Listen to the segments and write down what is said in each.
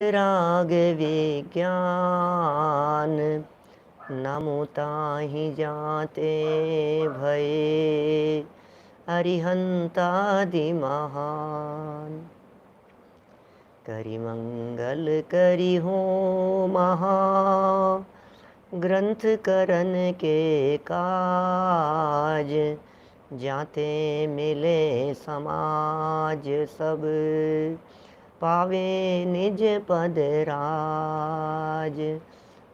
राग विज्ञान नमो ताहि जाते भये अरिहंतादि महान। करि मंगल करि हो महा ग्रंथ करन के काज। जाते मिले समाज सब पावे निज पद राज।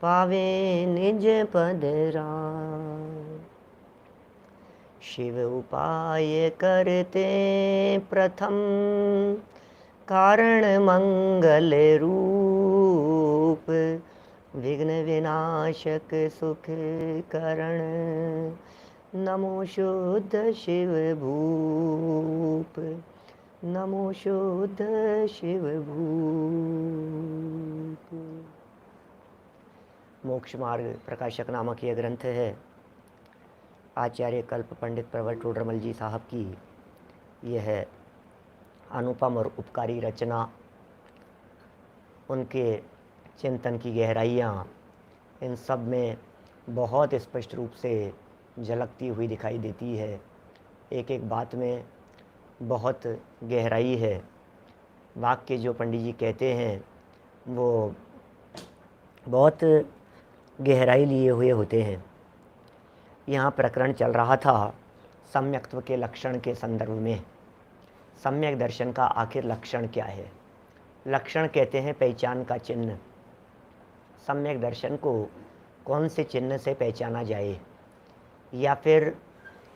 पावे निज पद राज। शिव उपाय करते प्रथम कारण मंगल रूप। विघ्न विनाशक सुख करण नमो शुद्ध शिव भूप। नमो शुद्ध शिव भूप। मोक्ष मार्ग प्रकाशक नामक यह ग्रंथ है आचार्य कल्प पंडित प्रवर टोडरमल जी साहब की। यह अनुपम और उपकारी रचना। उनके चिंतन की गहराइयाँ इन सब में बहुत स्पष्ट रूप से झलकती हुई दिखाई देती है। एक एक बात में बहुत गहराई है। वाक्य जो पंडित जी कहते हैं वो बहुत गहराई लिए हुए होते हैं। यहाँ प्रकरण चल रहा था सम्यक्त्व के लक्षण के संदर्भ में। सम्यक दर्शन का आखिर लक्षण क्या है? लक्षण कहते हैं पहचान का चिन्ह। सम्यक दर्शन को कौन से चिन्ह से पहचाना जाए, या फिर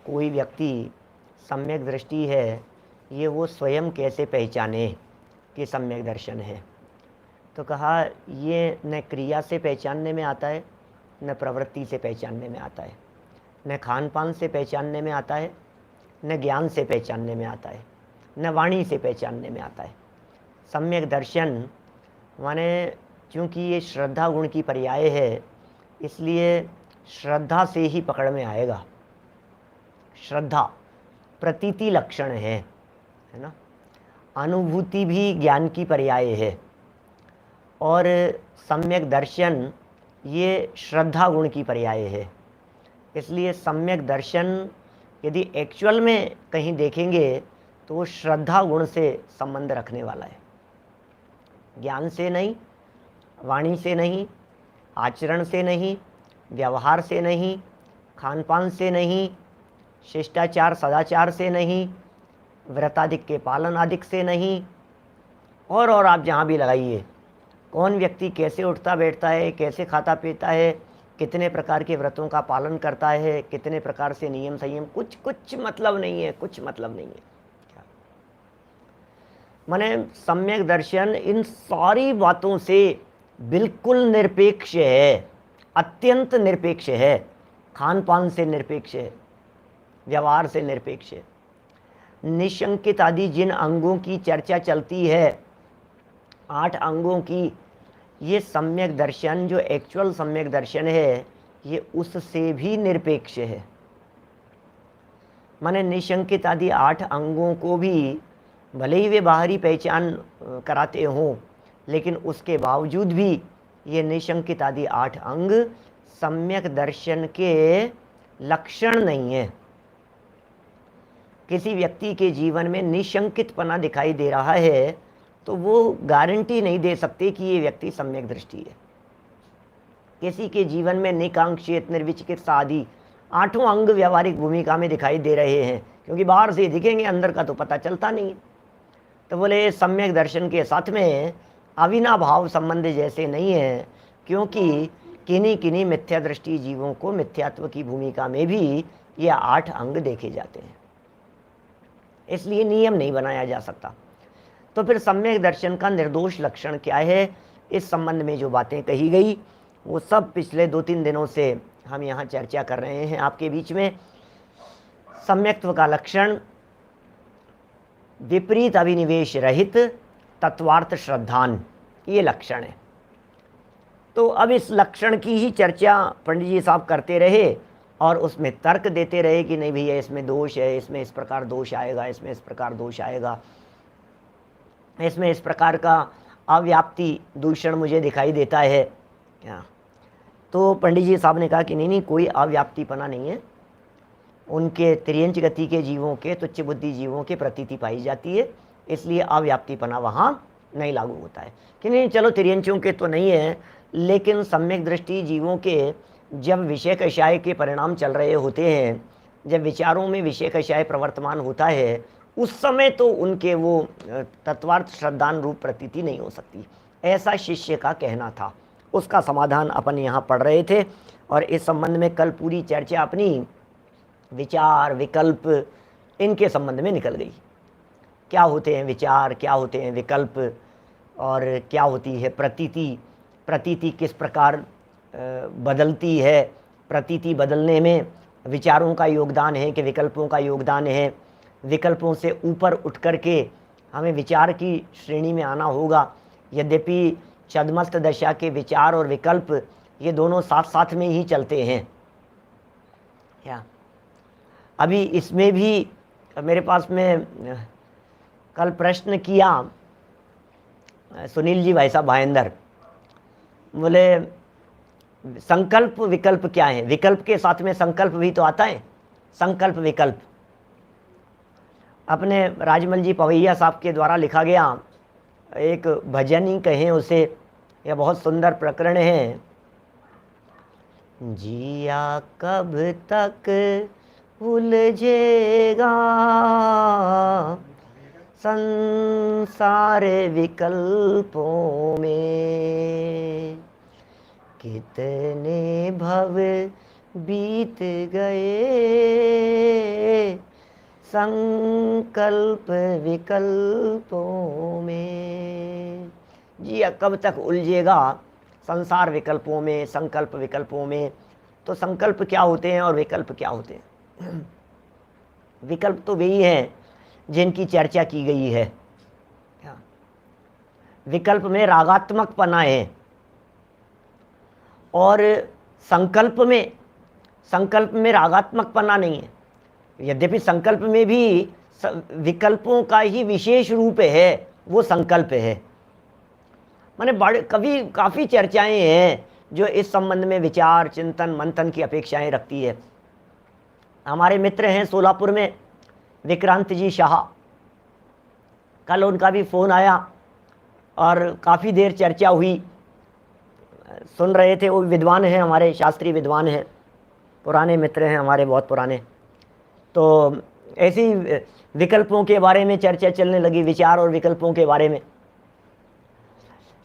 कोई व्यक्ति सम्यक दृष्टि है ये वो स्वयं कैसे पहचाने कि सम्यक दर्शन है। तो कहा ये न क्रिया से पहचानने में आता है, न प्रवृत्ति से पहचानने में आता है, न खान पान से पहचानने में आता है, न ज्ञान से पहचानने में आता है, न वाणी से पहचानने में आता है। सम्यक दर्शन माने चूँकि ये श्रद्धा गुण की पर्याय है, इसलिए श्रद्धा से ही पकड़ में आएगा। श्रद्धा प्रतीति लक्षण है ना। अनुभूति भी ज्ञान की पर्याय है, और सम्यक दर्शन ये श्रद्धा गुण की पर्याय है। इसलिए सम्यक दर्शन यदि एक्चुअल में कहीं देखेंगे तो वो श्रद्धा गुण से संबंध रखने वाला है। ज्ञान से नहीं, वाणी से नहीं, आचरण से नहीं, व्यवहार से नहीं, खान पान से नहीं, शिष्टाचार सदाचार से नहीं, व्रतादिक के पालन आदिक से नहीं, और आप जहाँ भी लगाइए। कौन व्यक्ति कैसे उठता बैठता है, कैसे खाता पीता है, कितने प्रकार के व्रतों का पालन करता है, कितने प्रकार से नियम संयम, कुछ मतलब नहीं है, कुछ मतलब नहीं है। माने सम्यक दर्शन इन सारी बातों से बिल्कुल निरपेक्ष है, अत्यंत निरपेक्ष है। खान पान से निरपेक्ष है, व्यवहार से निरपेक्ष है। निशंकित आदि जिन अंगों की चर्चा चलती है, 8 अंगों की, ये सम्यक दर्शन जो एक्चुअल सम्यक दर्शन है ये उससे भी निरपेक्ष है। माने निशंकित आदि 8 अंगों को भी भले ही वे बाहरी पहचान कराते हों, लेकिन उसके बावजूद भी ये निशंकित आदि 8 अंग सम्यक दर्शन के लक्षण नहीं है। किसी व्यक्ति के जीवन में निशंकितपना दिखाई दे रहा है तो वो गारंटी नहीं दे सकते कि ये व्यक्ति सम्यक दृष्टि है। किसी के जीवन में निकांक्षित, निर्विचिकित्सा आदि 8 अंग व्यावहारिक भूमिका में दिखाई दे रहे हैं, क्योंकि बाहर से दिखेंगे, अंदर का तो पता चलता नहीं है। तो बोले सम्यक दर्शन के साथ में अविनाभाव संबंध जैसे नहीं है, क्योंकि किन्हीं किन्हीं मिथ्या दृष्टि जीवों को मिथ्यात्व की भूमिका में भी ये 8 अंग देखे जाते हैं। इसलिए नियम नहीं बनाया जा सकता। तो फिर सम्यक दर्शन का निर्दोष लक्षण क्या है, इस संबंध में जो बातें कही गई वो सब पिछले 2-3 दिनों से हम यहाँ चर्चा कर रहे हैं आपके बीच में। सम्यक्त्व का लक्षण विपरीत अभिनिवेश रहित तत्वार्थ श्रद्धान, ये लक्षण है। तो अब इस लक्षण की ही चर्चा पंडित जी साहब करते रहे और उसमें तर्क देते रहे कि नहीं भैया इसमें दोष है, इसमें इस प्रकार दोष आएगा, इसमें इस प्रकार दोष आएगा, इसमें इस प्रकार का अव्याप्ति दूषण मुझे दिखाई देता है। तो पंडित जी साहब ने कहा कि नहीं, कोई अव्याप्तिपना नहीं है, उनके तिर्यंच गति के जीवों के, तुच्छ बुद्धि जीवों के प्रतीति पाई जाती है, इसलिए अव्याप्तिपना वहाँ नहीं लागू होता है। कि नहीं, चलो तिर्यंचों के तो नहीं है, लेकिन सम्यक दृष्टि जीवों के जब विषय कषाय के परिणाम चल रहे होते हैं, जब विचारों में विषय कषाय प्रवर्तमान होता है, उस समय तो उनके वो तत्वार्थ श्रद्धान रूप प्रतीति नहीं हो सकती, ऐसा शिष्य का कहना था। उसका समाधान अपन यहाँ पढ़ रहे थे, और इस संबंध में कल पूरी चर्चा अपनी विचार विकल्प इनके संबंध में निकल गई। क्या होते हैं विचार, क्या होते हैं विकल्प, और क्या होती है प्रतीति, प्रतीति किस प्रकार बदलती है, प्रतीति बदलने में विचारों का योगदान है कि विकल्पों का योगदान है, विकल्पों से ऊपर उठ कर के हमें विचार की श्रेणी में आना होगा। यद्यपि छद्मस्त दशा के विचार और विकल्प ये दोनों साथ साथ में ही चलते हैं। क्या अभी इसमें भी मेरे पास में कल प्रश्न किया सुनील जी भाई साहब भाईंदर, बोले संकल्प विकल्प क्या है? विकल्प के साथ में संकल्प भी तो आता है, संकल्प विकल्प। अपने राजमल जी पवैया साहब के द्वारा लिखा गया एक भजन ही कहें उसे, यह बहुत सुंदर प्रकरण है। जिया कब तक उलझेगा संसार विकल्पों में, कितने भव बीत गए संकल्प विकल्पों में। जी कब तक उलझेगा संसार विकल्पों में, संकल्प विकल्पों में। तो संकल्प क्या होते हैं और विकल्प क्या होते हैं? विकल्प तो वही हैं जिनकी चर्चा की गई है। विकल्प में रागात्मक पना है, और संकल्प में रागात्मक पना नहीं है। यद्यपि संकल्प में भी विकल्पों का ही विशेष रूप है, वो संकल्प है। माने बड़े काफ़ी चर्चाएं हैं जो इस संबंध में विचार चिंतन मंथन की अपेक्षाएं रखती है। हमारे मित्र हैं सोलापुर में विक्रांत जी शाह, कल उनका भी फ़ोन आया और काफ़ी देर चर्चा हुई, सुन रहे थे। वो विद्वान हैं, हमारे शास्त्रीय विद्वान हैं, पुराने मित्र हैं हमारे, बहुत पुराने। तो ऐसी विकल्पों के बारे में चर्चा चलने लगी, विचार और विकल्पों के बारे में।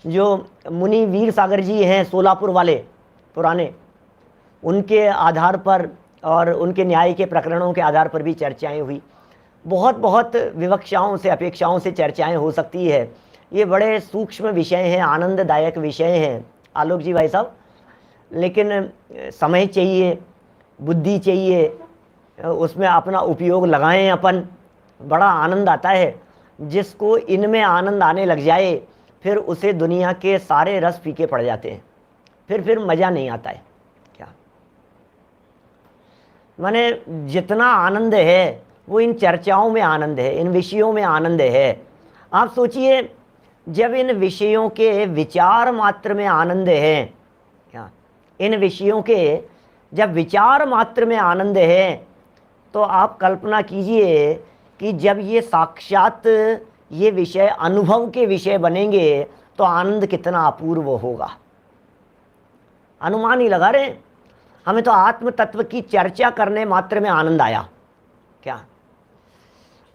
जो मुनि वीर सागर जी हैं सोलापुर वाले पुराने, उनके आधार पर और उनके न्याय के प्रकरणों के आधार पर भी चर्चाएं हुई। बहुत विवक्षाओं से अपेक्षाओं से चर्चाएं हो सकती है। ये बड़े सूक्ष्म विषय हैं, आनंददायक विषय हैं आलोक जी भाई साहब, लेकिन समय चाहिए, बुद्धि चाहिए, उसमें अपना उपयोग लगाएं अपन। बड़ा आनंद आता है। जिसको इनमें आनंद आने लग जाए फिर उसे दुनिया के सारे रस फीके पड़ जाते हैं, फिर मज़ा नहीं आता है। क्या माने जितना आनंद है वो इन चर्चाओं में आनंद है, इन विषयों में आनंद है। आप सोचिए, जब इन विषयों के विचार मात्र में आनंद है, क्या इन विषयों के जब विचार मात्र में आनंद है, तो आप कल्पना कीजिए कि जब ये साक्षात ये विषय अनुभव के विषय बनेंगे तो आनंद कितना अपूर्व होगा। अनुमान ही लगा रहे। हमें तो आत्म तत्व की चर्चा करने मात्र में आनंद आया। क्या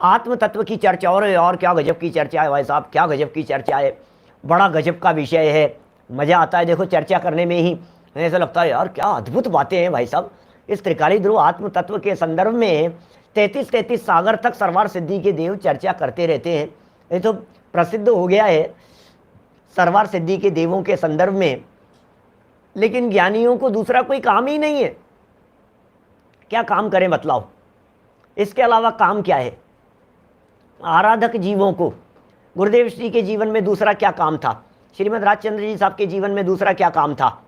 आत्म तत्व की चर्चा, और क्या गजब की चर्चा है भाई साहब, क्या गजब की चर्चा है, बड़ा गजब का विषय है, मज़ा आता है देखो चर्चा करने में ही। ऐसा लगता है यार क्या अद्भुत बातें हैं भाई साहब। इस त्रिकाली ध्रुव आत्म तत्व के संदर्भ में 33 सागर तक सर्वार सिद्धि के देव चर्चा करते रहते हैं। ये तो प्रसिद्ध हो गया है सर्वार सिद्धि के देवों के संदर्भ में, लेकिन ज्ञानियों को दूसरा कोई काम ही नहीं है। क्या काम करें बतलाओ? इसके अलावा काम क्या है? आराधक जीवों को गुरुदेव श्री के जीवन में दूसरा क्या काम था? श्रीमद् राजचंद्र जी साहब के जीवन में दूसरा क्या काम था?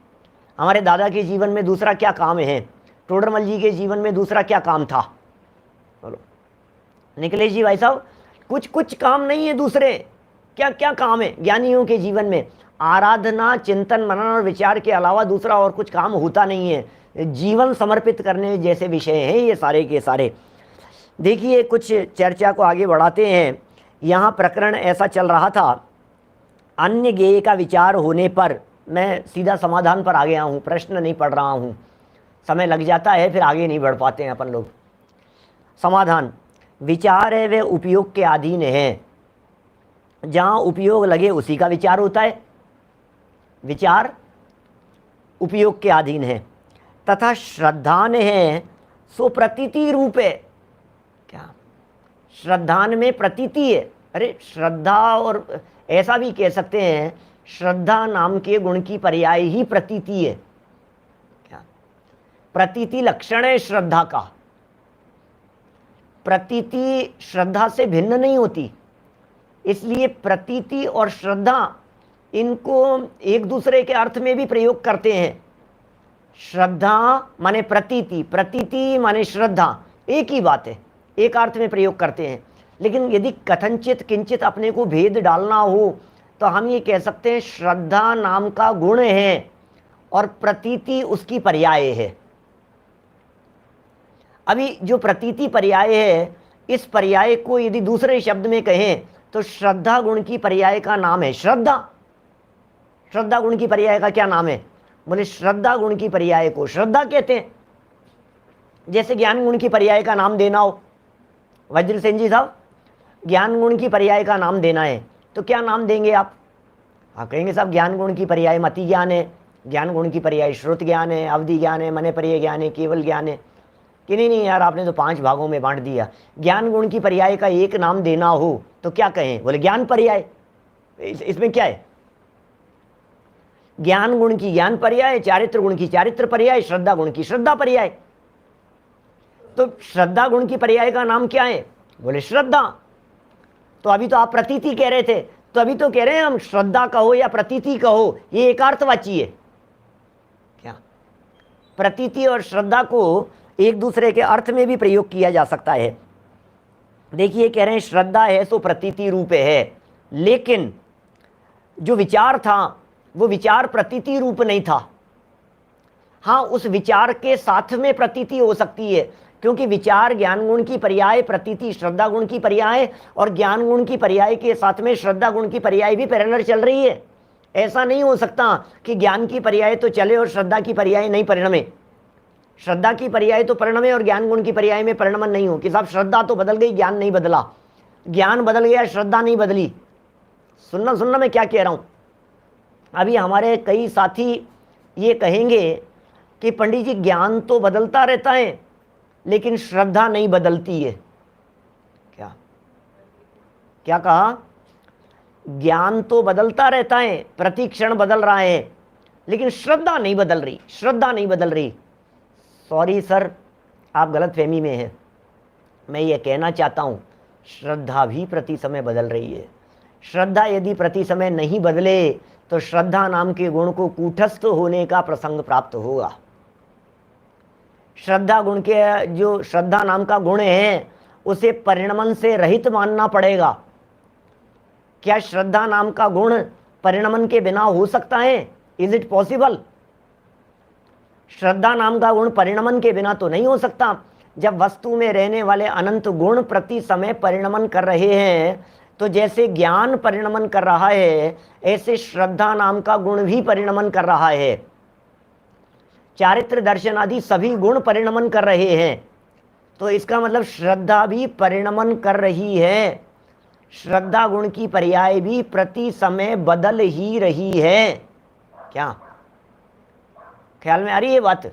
हमारे दादा के जीवन में दूसरा क्या काम है? टोडरमल जी के जीवन में दूसरा क्या काम था? बोलो निकलेश जी भाई साहब, कुछ काम नहीं है दूसरे। क्या क्या काम है ज्ञानियों के जीवन में? आराधना, चिंतन, मनन और विचार के अलावा दूसरा और कुछ काम होता नहीं है। जीवन समर्पित करने जैसे विषय हैं ये सारे के सारे। देखिए, कुछ चर्चा को आगे बढ़ाते हैं। यहाँ प्रकरण ऐसा चल रहा था, अन्य ज्ञेय का विचार होने पर, मैं सीधा समाधान पर आ गया हूँ, प्रश्न नहीं पढ़ रहा हूँ, समय लग जाता है फिर आगे नहीं बढ़ पाते हैं अपन लोग। समाधान, विचार है वह उपयोग के अधीन है, जहाँ उपयोग लगे उसी का विचार होता है। विचार उपयोग के अधीन है। तथा श्रद्धान है सो प्रतीति रूप है। क्या? श्रद्धान में प्रतीति है। अरे श्रद्धा, और ऐसा भी कह सकते हैं श्रद्धा नाम के गुण की पर्याय ही प्रतीति है। क्या? प्रतीति लक्षण है श्रद्धा का। प्रतीति श्रद्धा से भिन्न नहीं होती, इसलिए प्रतीति और श्रद्धा इनको एक दूसरे के अर्थ में भी प्रयोग करते हैं। श्रद्धा माने प्रतीति, प्रतीति माने श्रद्धा, एक ही बात है, एक अर्थ में प्रयोग करते हैं। लेकिन यदि कथनचित किंचित अपने को भेद डालना हो तो हम ये कह सकते हैं श्रद्धा नाम का गुण है और प्रतीति उसकी पर्याय है। अभी जो प्रतीति पर्याय है, इस पर्याय को यदि दूसरे शब्द में कहें तो श्रद्धा गुण की पर्याय का नाम है श्रद्धा। श्रद्धा गुण की पर्याय का क्या नाम है? बोले श्रद्धा गुण की पर्याय को श्रद्धा कहते हैं। जैसे ज्ञान गुण की पर्याय का नाम देना हो, वज्रसेन जी साहब, ज्ञान गुण की पर्याय का नाम देना है तो क्या नाम देंगे आप? आप कहेंगे साहब ज्ञान गुण की पर्याय मति ज्ञान है, ज्ञान गुण की पर्याय श्रुत ज्ञान है, अवधि ज्ञान है, मने पर्याय ज्ञान है, केवल ज्ञान है। कि नहीं यार, आपने तो 5 भागों में बांट दिया। ज्ञान गुण की पर्याय का एक नाम देना हो तो क्या कहें? बोले ज्ञान पर्याय। इसमें क्या है? ज्ञान गुण की ज्ञान पर्याय, चारित्र गुण की चारित्र पर्याय, श्रद्धा गुण की श्रद्धा पर्याय। तो श्रद्धा गुण की पर्याय का नाम क्या है? बोले श्रद्धा। तो अभी तो आप प्रतीति कह रहे थे, तो अभी तो कह रहे हैं हम श्रद्धा कहो या प्रतीति कहो, ये एकार्थवाची है। क्या? प्रतीति और श्रद्धा को एक दूसरे के अर्थ में भी प्रयोग किया जा सकता है। देखिए, कह रहे हैं श्रद्धा है सो प्रतीति रूप है, लेकिन जो विचार था वो विचार प्रतीति रूप नहीं था। हाँ, उस विचार के साथ में प्रतीति हो सकती है, क्योंकि विचार ज्ञान गुण की पर्याय, प्रतीति श्रद्धा गुण की पर्याय, और ज्ञान गुण की पर्याय के साथ में श्रद्धा गुण की पर्याय भी पैरेलल चल रही है। ऐसा नहीं हो सकता कि ज्ञान की पर्याय तो चले और श्रद्धा की पर्याय नहीं परिणमे। श्रद्धा की पर्याय तो परिणमे और ज्ञान गुण की पर्याय में परिणमन नहीं हो कि साहब श्रद्धा तो बदल गई, ज्ञान नहीं बदला, ज्ञान बदल गया, श्रद्धा नहीं बदली। सुनना मैं क्या कह रहा हूं। अभी हमारे कई साथी ये कहेंगे कि पंडित जी ज्ञान तो बदलता रहता है लेकिन श्रद्धा नहीं बदलती है। क्या क्या कहा? ज्ञान तो बदलता रहता है, प्रति क्षण बदल रहा है, लेकिन श्रद्धा नहीं बदल रही, श्रद्धा नहीं बदल रही। सॉरी सर, आप गलतफहमी में हैं। मैं ये कहना चाहता हूँ श्रद्धा भी प्रति समय बदल रही है। श्रद्धा यदि प्रति समय नहीं बदले तो श्रद्धा नाम के गुण को कूटस्थ होने का प्रसंग प्राप्त होगा। श्रद्धा गुण के, जो श्रद्धा नाम का गुण है उसे परिणमन से रहित मानना पड़ेगा। क्या श्रद्धा नाम का गुण परिणमन के बिना हो सकता है? Is it possible? श्रद्धा नाम का गुण परिणमन के बिना तो नहीं हो सकता। जब वस्तु में रहने वाले अनंत गुण प्रति समय परिणमन कर रहे हैं, तो जैसे ज्ञान परिणमन कर रहा है ऐसे श्रद्धा नाम का गुण भी परिणमन कर रहा है। चारित्र दर्शन आदि सभी गुण परिणमन कर रहे हैं, तो इसका मतलब श्रद्धा भी परिणमन कर रही है। श्रद्धा गुण की पर्याय भी प्रति समय बदल ही रही है। क्या ख्याल में आ रही है बात?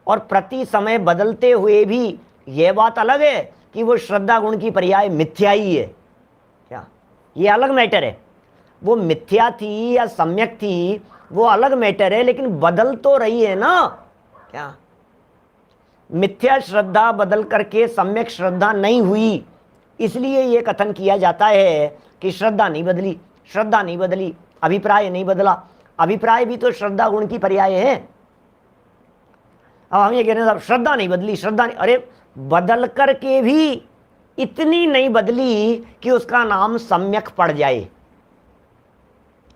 और प्रति समय बदलते हुए भी यह बात अलग है कि वो श्रद्धा गुण की पर्याय मिथ्या ही है। क्या ये अलग मैटर है? वो मिथ्या थी या सम्यक थी वो अलग मैटर है, लेकिन बदल तो रही है ना। क्या मिथ्या श्रद्धा बदल करके सम्यक श्रद्धा नहीं हुई, इसलिए ये कथन किया जाता है कि श्रद्धा नहीं बदली, श्रद्धा नहीं बदली, अभिप्राय नहीं बदला। अभिप्राय भी तो श्रद्धा गुण की पर्याय है। अब हम ये कह रहे हैं श्रद्धा नहीं बदली, श्रद्धा नहीं, अरे बदल करके भी इतनी नहीं बदली कि उसका नाम सम्यक पड़ जाए।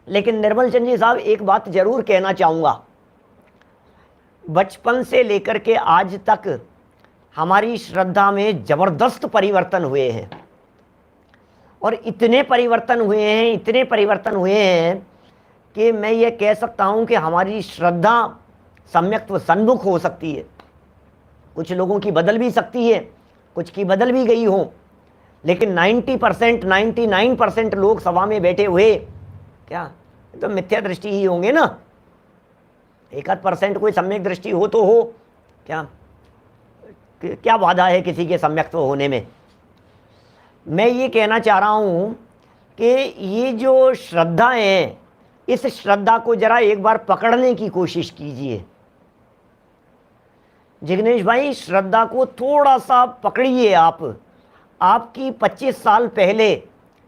लेकिन निर्मल चंद जी साहब, एक बात जरूर कहना चाहूँगा, बचपन से लेकर के आज तक हमारी श्रद्धा में जबरदस्त परिवर्तन हुए हैं, और इतने परिवर्तन हुए हैं, इतने परिवर्तन हुए हैं कि मैं ये कह सकता हूँ कि हमारी श्रद्धा सम्यक व सन्मुख हो सकती है। कुछ लोगों की बदल भी सकती है, कुछ की बदल भी गई हो, लेकिन 90% 99% लोग सभा में बैठे हुए क्या तो मिथ्या दृष्टि ही होंगे ना। 1% कोई सम्यक दृष्टि हो तो हो, क्या बाधा है किसी के सम्यक्त्व होने में। मैं ये कहना चाह रहा हूँ कि ये जो श्रद्धा है, इस श्रद्धा को जरा एक बार पकड़ने की कोशिश कीजिए। जिग्नेश भाई, श्रद्धा को थोड़ा सा पकड़िए आप। आपकी 25 साल पहले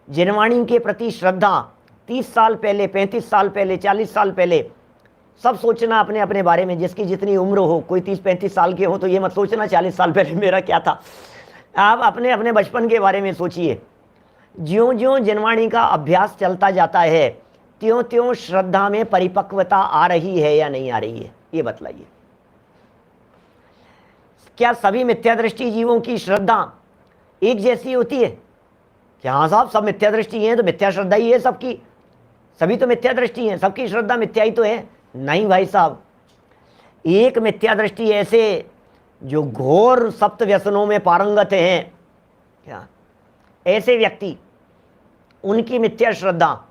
जिनवाणी के प्रति श्रद्धा, 30 साल पहले, 35 साल पहले, 40 साल पहले, सब सोचना अपने अपने बारे में, जिसकी जितनी उम्र हो। कोई 30-35 साल के हो तो ये मत सोचना 40 साल पहले मेरा क्या था। आप अपने अपने बचपन के बारे में सोचिए। ज्यों ज्यों जिनवाणी का अभ्यास चलता जाता है, त्यों त्यों श्रद्धा में परिपक्वता आ रही है या नहीं आ रही है, ये बतलाइए। क्या सभी मिथ्या दृष्टि जीवों की श्रद्धा एक जैसी होती है? क्या हाँ साहब, सब मिथ्या दृष्टि है तो मिथ्या श्रद्धा ही है सबकी, सभी तो मिथ्या दृष्टि है, सबकी श्रद्धा मिथ्या ही तो है? नहीं भाई साहब, एक मिथ्या दृष्टि ऐसे जो घोर सप्त व्यसनों में पारंगत हैं, क्या ऐसे व्यक्ति, उनकी मिथ्या श्रद्धा।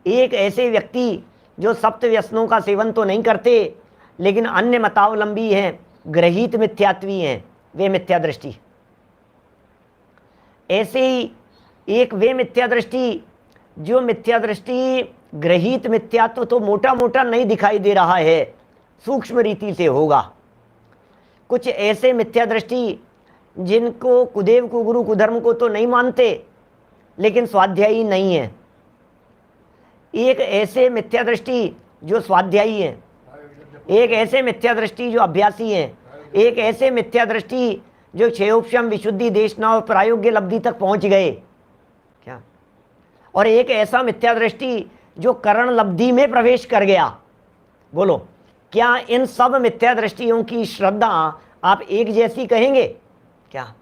एक ऐसे व्यक्ति जो सप्त व्यसनों का सेवन तो नहीं करते लेकिन अन्य मतावलंबी हैं, ग्रहित मिथ्यात्वी हैं, वे मिथ्या दृष्टि। ऐसे ही एक वे मिथ्या दृष्टि जो मिथ्या दृष्टि ग्रहित मिथ्यात्व तो मोटा मोटा नहीं दिखाई दे रहा है, सूक्ष्म रीति से होगा। कुछ ऐसे मिथ्या दृष्टि जिनको कुदेव कुगुरु कुधर्म को तो नहीं मानते लेकिन स्वाध्यायी नहीं है। एक ऐसे मिथ्या दृष्टि जो स्वाध्यायी है, एक ऐसे मिथ्या दृष्टि जो अभ्यासी हैं, एक ऐसे मिथ्या दृष्टि जो क्षयोपशम विशुद्धि देशना और प्रायोग्य लब्धि तक पहुंच गए, क्या, और एक ऐसा मिथ्या दृष्टि जो करण लब्धि में प्रवेश कर गया। बोलो, क्या इन सब मिथ्या दृष्टियों की श्रद्धा आप एक जैसी कहेंगे? क्या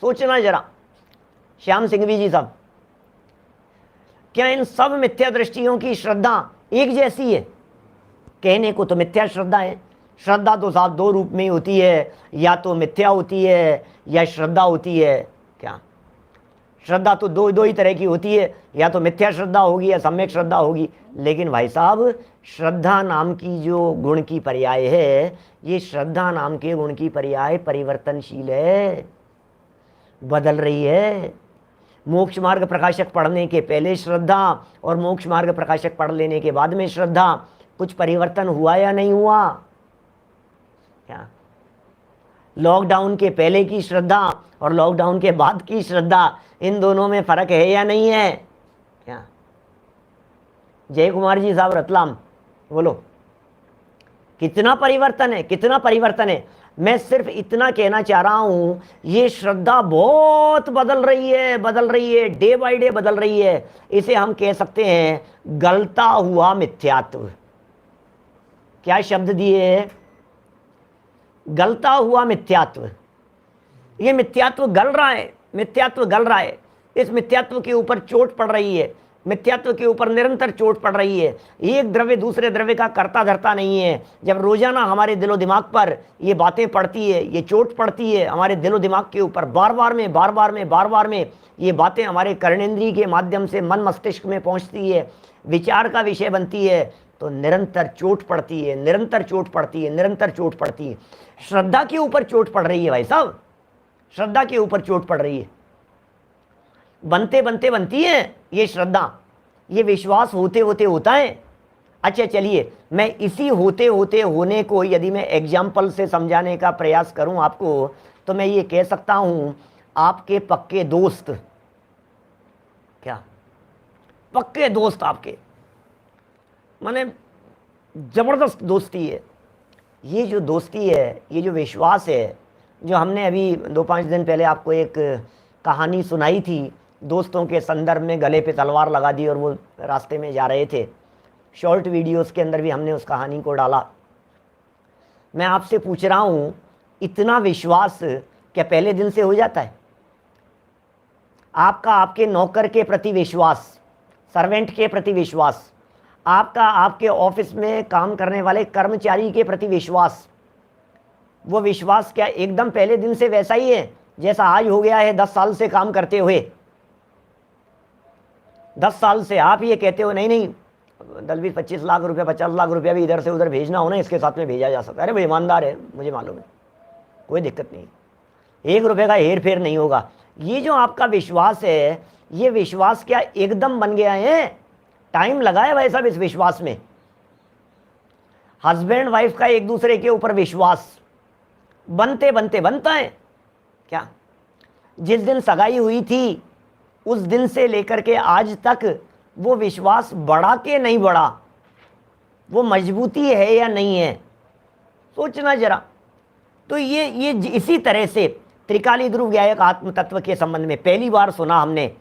सोचना जरा श्याम सिंघवी जी साहब, क्या इन सब मिथ्या दृष्टियों की श्रद्धा एक जैसी है? कहने को तो मिथ्या श्रद्धा है। श्रद्धा तो साहब दो रूप में होती है, या तो मिथ्या होती है या श्रद्धा होती है। क्या श्रद्धा तो दो ही तरह की होती है, या तो मिथ्या श्रद्धा होगी या सम्यक श्रद्धा होगी। लेकिन भाई साहब, श्रद्धा नाम की जो गुण की पर्याय है, ये श्रद्धा नाम के गुण की पर्याय परिवर्तनशील है, बदल रही है। मोक्ष मार्ग प्रकाशक पढ़ने के पहले श्रद्धा और मोक्ष मार्ग प्रकाशक पढ़ लेने के बाद में श्रद्धा, कुछ परिवर्तन हुआ या नहीं हुआ? क्या लॉकडाउन के पहले की श्रद्धा और लॉकडाउन के बाद की श्रद्धा, इन दोनों में फर्क है या नहीं है? क्या जय कुमार जी साहब रतलाम, बोलो कितना परिवर्तन है, कितना परिवर्तन है। मैं सिर्फ इतना कहना चाह रहा हूं, ये श्रद्धा बहुत बदल रही है, डे बाय डे बदल रही है। इसे हम कह सकते हैं गलता हुआ मिथ्यात्व। क्या शब्द दिए है? गलता हुआ मिथ्यात्व। ये मिथ्यात्व गल रहा है, मिथ्यात्व गल रहा है। इस मिथ्यात्व के ऊपर चोट पड़ रही है, मिथ्यात्व के ऊपर निरंतर चोट पड़ रही है। एक द्रव्य दूसरे द्रव्य का करता धरता नहीं है। जब रोजाना हमारे दिलो दिमाग पर ये बातें पड़ती है, ये चोट पड़ती है हमारे दिलो दिमाग के ऊपर, बार बार में ये बातें हमारे कर्णेंद्रिय के माध्यम से मन मस्तिष्क में पहुंचती है, विचार का विषय बनती है, तो निरंतर चोट पड़ती है, निरंतर चोट पड़ती है, निरंतर चोट पड़ती है। श्रद्धा के ऊपर चोट पड़ रही है भाई साहब, श्रद्धा के ऊपर चोट पड़ रही है। बनते बनते बनती है ये श्रद्धा, ये विश्वास होते होते होता है। अच्छा चलिए, मैं इसी होते होते होने को यदि मैं एग्जाम्पल से समझाने का प्रयास करूं आपको, तो मैं ये कह सकता हूं, आपके पक्के दोस्त, क्या पक्के दोस्त आपके, माने जबरदस्त दोस्ती है। ये जो दोस्ती है, ये जो विश्वास है, जो हमने अभी 2-5 दिन पहले आपको एक कहानी सुनाई थी, दोस्तों के संदर्भ में गले पे तलवार लगा दी और वो रास्ते में जा रहे थे। शॉर्ट वीडियोस के अंदर भी हमने उस कहानी को डाला। मैं आपसे पूछ रहा हूं, इतना विश्वास क्या पहले दिन से हो जाता है? आपका आपके नौकर के प्रति विश्वास, सर्वेंट के प्रति विश्वास, आपका आपके ऑफिस में काम करने वाले कर्मचारी के प्रति विश्वास, वो विश्वास क्या एकदम पहले दिन से वैसा ही है जैसा आज हो गया है 10 साल से काम करते हुए? 10 साल से आप ये कहते हो नहीं नहीं दलवीर 25 लाख रुपया 50 लाख रुपया भी इधर से उधर भेजना हो ना, इसके साथ में भेजा जा सकता है। अरे भाई ईमानदार है, मुझे मालूम है, कोई दिक्कत नहीं, 1 रुपये का हेर फेर नहीं होगा। ये जो आपका विश्वास है, ये विश्वास क्या एकदम बन गया है? टाइम लगा है भाई साहब इस विश्वास में। हस्बैंड वाइफ का एक दूसरे के ऊपर विश्वास बनते बनते बनता है क्या? जिस दिन सगाई हुई थी उस दिन से लेकर के आज तक वो विश्वास बढ़ा के नहीं बढ़ा, वो मजबूती है या नहीं है, सोचना जरा। तो ये इसी तरह से त्रिकाली ध्रुव गायक आत्म तत्व के संबंध में पहली बार सुना हमने,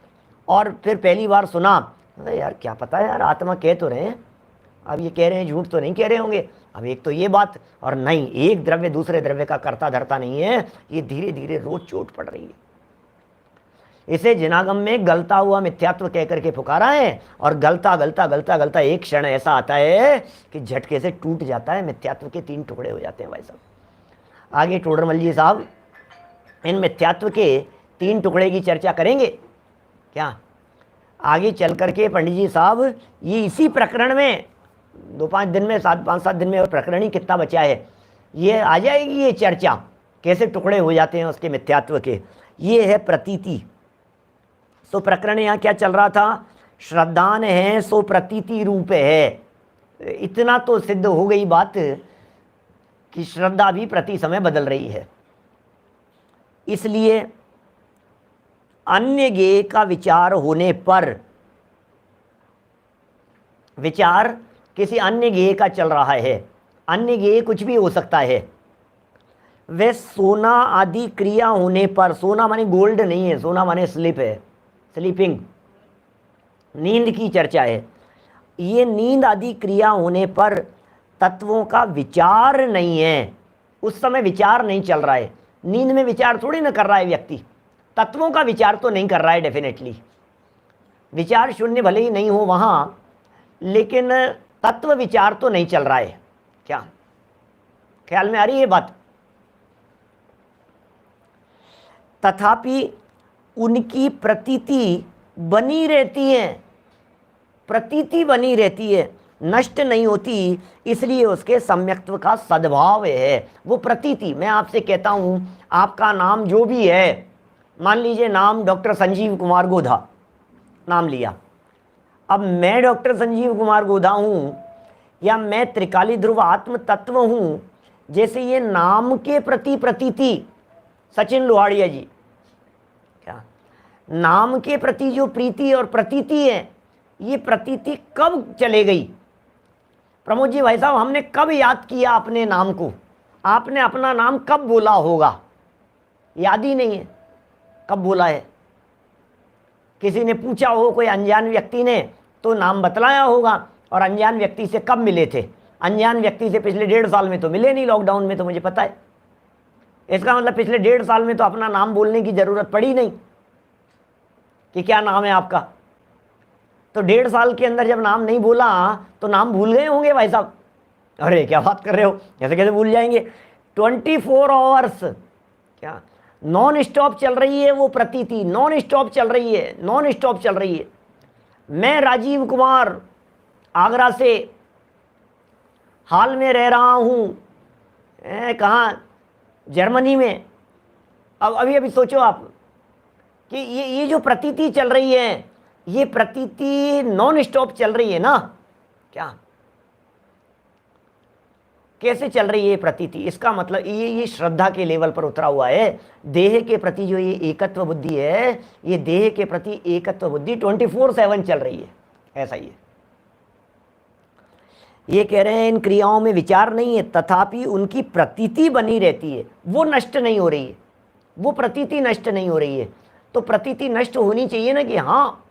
और फिर पहली बार सुना, अरे यार क्या पता है यार, आत्मा कह तो रहे हैं, अब ये कह रहे हैं झूठ तो नहीं कह रहे होंगे। अब एक तो ये बात, और नहीं एक द्रव्य दूसरे द्रव्य का कर्ता धर्ता नहीं है, ये धीरे धीरे रोज चोट पड़ रही है। इसे जिनागम में गलता हुआ मिथ्यात्व कह करके पुकारा है, और गलता गलता गलता गलता एक क्षण ऐसा आता है कि झटके से टूट जाता है, मिथ्यात्व के 3 टुकड़े हो जाते हैं भाई साहब। आगे टोडरमल जी साहब इन मिथ्यात्व के 3 टुकड़े की चर्चा करेंगे क्या आगे चल करके पंडित जी साहब? ये इसी प्रकरण में 2-5 दिन में 5-7 दिन में, और प्रकरण ही कितना बचा है, ये आ जाएगी ये चर्चा, कैसे टुकड़े हो जाते हैं उसके मिथ्यात्व के। ये है प्रतीति। तो प्रकरण यहाँ क्या चल रहा था? श्रद्धान है सो प्रतीति रूप है। इतना तो सिद्ध हो गई बात कि श्रद्धा भी प्रति समय बदल रही है। इसलिए अन्य ज्ञेय का विचार होने पर, विचार किसी अन्य ज्ञेय का चल रहा है, अन्य ज्ञेय कुछ भी हो सकता है, वे सोना आदि क्रिया होने पर, सोना माने गोल्ड नहीं है, सोना माने स्लीप है, स्लीपिंग, नींद की चर्चा है। ये नींद आदि क्रिया होने पर तत्वों का विचार नहीं है, उस समय विचार नहीं चल रहा है। नींद में विचार थोड़ी ना कर रहा है व्यक्ति, तत्वों का विचार तो नहीं कर रहा है डेफिनेटली। विचार शून्य भले ही नहीं हो वहां, लेकिन तत्व विचार तो नहीं चल रहा है। क्या ख्याल में आ रही है बात? तथापि उनकी प्रतीति बनी रहती है, प्रतीति बनी रहती है, नष्ट नहीं होती, इसलिए उसके सम्यक्त्व का सद्भाव है। वो प्रतीति, मैं आपसे कहता हूं आपका नाम जो भी है, मान लीजिए नाम डॉक्टर संजीव कुमार गोधा, नाम लिया, अब मैं डॉक्टर संजीव कुमार गोधा हूं या मैं त्रिकाली ध्रुव आत्म तत्व हूं, जैसे ये नाम के प्रति प्रतीति, सचिन लोहाड़िया जी, क्या नाम के प्रति जो प्रीति और प्रतीति है, ये प्रतीति कब चले गई? प्रमोद जी भाई साहब, हमने कब याद किया अपने नाम को? आपने अपना नाम कब बोला होगा? याद ही नहीं है कब बोला है। किसी ने पूछा हो, कोई अनजान व्यक्ति ने, तो नाम बतलाया होगा, और अनजान व्यक्ति से कब मिले थे? अनजान व्यक्ति से पिछले 1.5 साल में तो मिले नहीं, लॉकडाउन में तो मुझे पता है। इसका मतलब पिछले 1.5 साल में तो अपना नाम बोलने की जरूरत पड़ी नहीं कि क्या नाम है आपका। तो 1.5 साल के अंदर जब नाम नहीं बोला तो नाम भूल गए होंगे भाई साहब। अरे क्या बात कर रहे हो, ऐसे कैसे भूल जाएंगे? 24 आवर्स क्या नॉन स्टॉप चल रही है वो प्रतीति, नॉन स्टॉप चल रही है, नॉन स्टॉप चल रही है। मैं राजीव कुमार आगरा से हाल में रह रहा हूँ, कहाँ? जर्मनी में। अब अभी सोचो आप कि ये जो प्रतीति चल रही है, ये प्रतीति नॉन स्टॉप चल रही है ना? क्या कैसे चल रही है ये प्रतीति? इसका मतलब ये श्रद्धा के लेवल पर उतरा हुआ है। देह के प्रति जो ये एकत्व बुद्धि है, ये देह के प्रति एकत्व बुद्धि 24/7 चल रही है, ऐसा ही है। ये कह रहे हैं इन क्रियाओं में विचार नहीं है, तथापि उनकी प्रतीति बनी रहती है, वो नष्ट नहीं हो रही है, वो प्रतीति नष्ट नहीं हो रही है। तो प्रतीति नष्ट होनी चाहिए ना, कि हाँ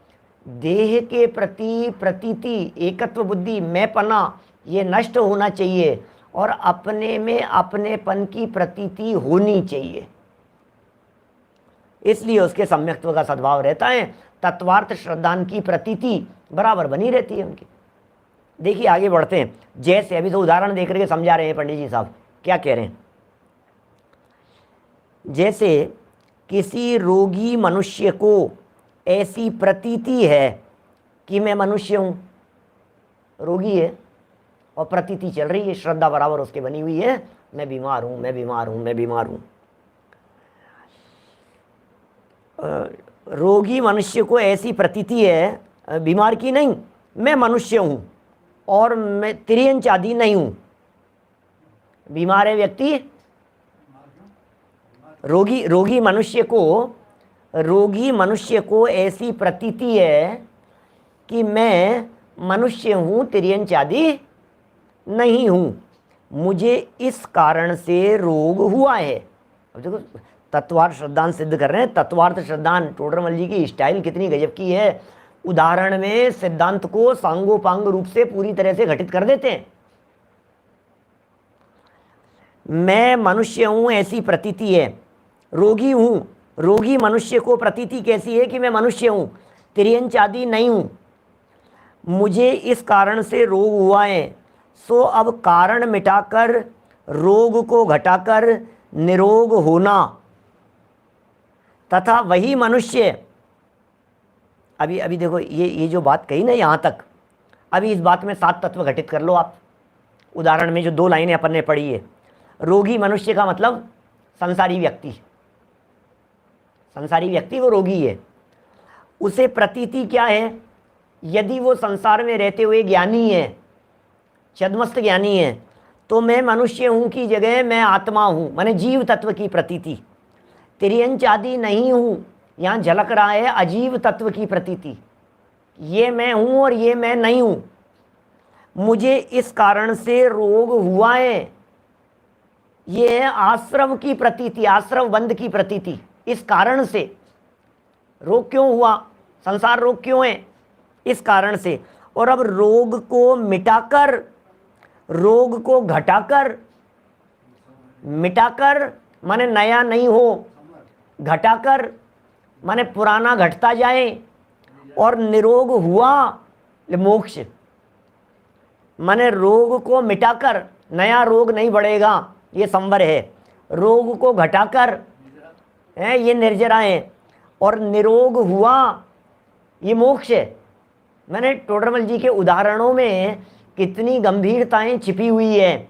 देह के प्रति प्रतीति, एकत्व बुद्धि, मैंपना, ये नष्ट होना चाहिए और अपने में अपनेपन की प्रतीति होनी चाहिए। इसलिए उसके सम्यक्त्व का सद्भाव रहता है, तत्वार्थ श्रद्धान की प्रतीति बराबर बनी रहती है उनकी। देखिए आगे बढ़ते हैं। जैसे अभी तो उदाहरण देख करके समझा रहे हैं पंडित जी साहब, क्या कह रहे हैं। जैसे किसी रोगी मनुष्य को ऐसी प्रतीति है कि मैं मनुष्य हूं, रोगी है और प्रतीति चल रही है, श्रद्धा बराबर उसके बनी हुई है, मैं बीमार हूं, मैं बीमार हूं, मैं बीमार हूं। रोगी मनुष्य को ऐसी प्रतीति है, बीमार की नहीं, मैं मनुष्य हूं और मैं तिर्यंच आदि नहीं हूं। बीमार है व्यक्ति, रोगी मनुष्य को ऐसी प्रतीति है कि मैं मनुष्य हूं, तिर्यंच आदि नहीं हूं, मुझे इस कारण से रोग हुआ है। अब देखो तत्वार्थ श्रद्धान सिद्ध कर रहे हैं। तत्वार्थ श्रद्धान टोडरमल जी की स्टाइल कितनी गजब की है। उदाहरण में सिद्धांत को सांगोपांग रूप से पूरी तरह से घटित कर देते हैं। मैं मनुष्य हूं ऐसी प्रतीति है, रोगी हूं, रोगी मनुष्य को प्रतीति कैसी है कि मैं मनुष्य हूं, तिर्यंच आदि नहीं हूं, मुझे इस कारण से रोग हुआ है। सो अब कारण मिटाकर रोग को घटाकर निरोग होना तथा वही मनुष्य, अभी देखो ये जो बात कही ना यहाँ तक, अभी इस बात में 7 तत्व घटित कर लो आप। उदाहरण में जो 2 लाइनें अपन ने पढ़ी है, रोगी मनुष्य का मतलब संसारी व्यक्ति, संसारी व्यक्ति वो रोगी है। उसे प्रतीति क्या है, यदि वो संसार में रहते हुए ज्ञानी है, छद्मस्त ज्ञानी है, तो मैं मनुष्य हूं की जगह मैं आत्मा हूं, माने जीव तत्व की प्रतीति। तिर्यंच आदि नहीं हूं, यहां झलक रहा है अजीव तत्व की प्रतीति, ये मैं हूं और ये मैं नहीं हूं, मुझे इस कारण से रोग हुआ है। ये है आश्रव की प्रतीति, आश्रव बंध की प्रतीति। इस कारण से रोग क्यों हुआ, संसार रोग क्यों है, इस कारण से। और अब रोग को मिटाकर, रोग को घटाकर, मिटाकर माने नया नहीं हो, घटाकर माने पुराना घटता जाए, और निरोग हुआ मोक्ष, माने रोग को मिटाकर नया रोग नहीं बढ़ेगा, ये संवर है। रोग को घटाकर है, ये निर्जरा है, और निरोग हुआ ये मोक्ष है। मैंने टोडरमल जी के उदाहरणों में कितनी गंभीरताएं छिपी हुई है।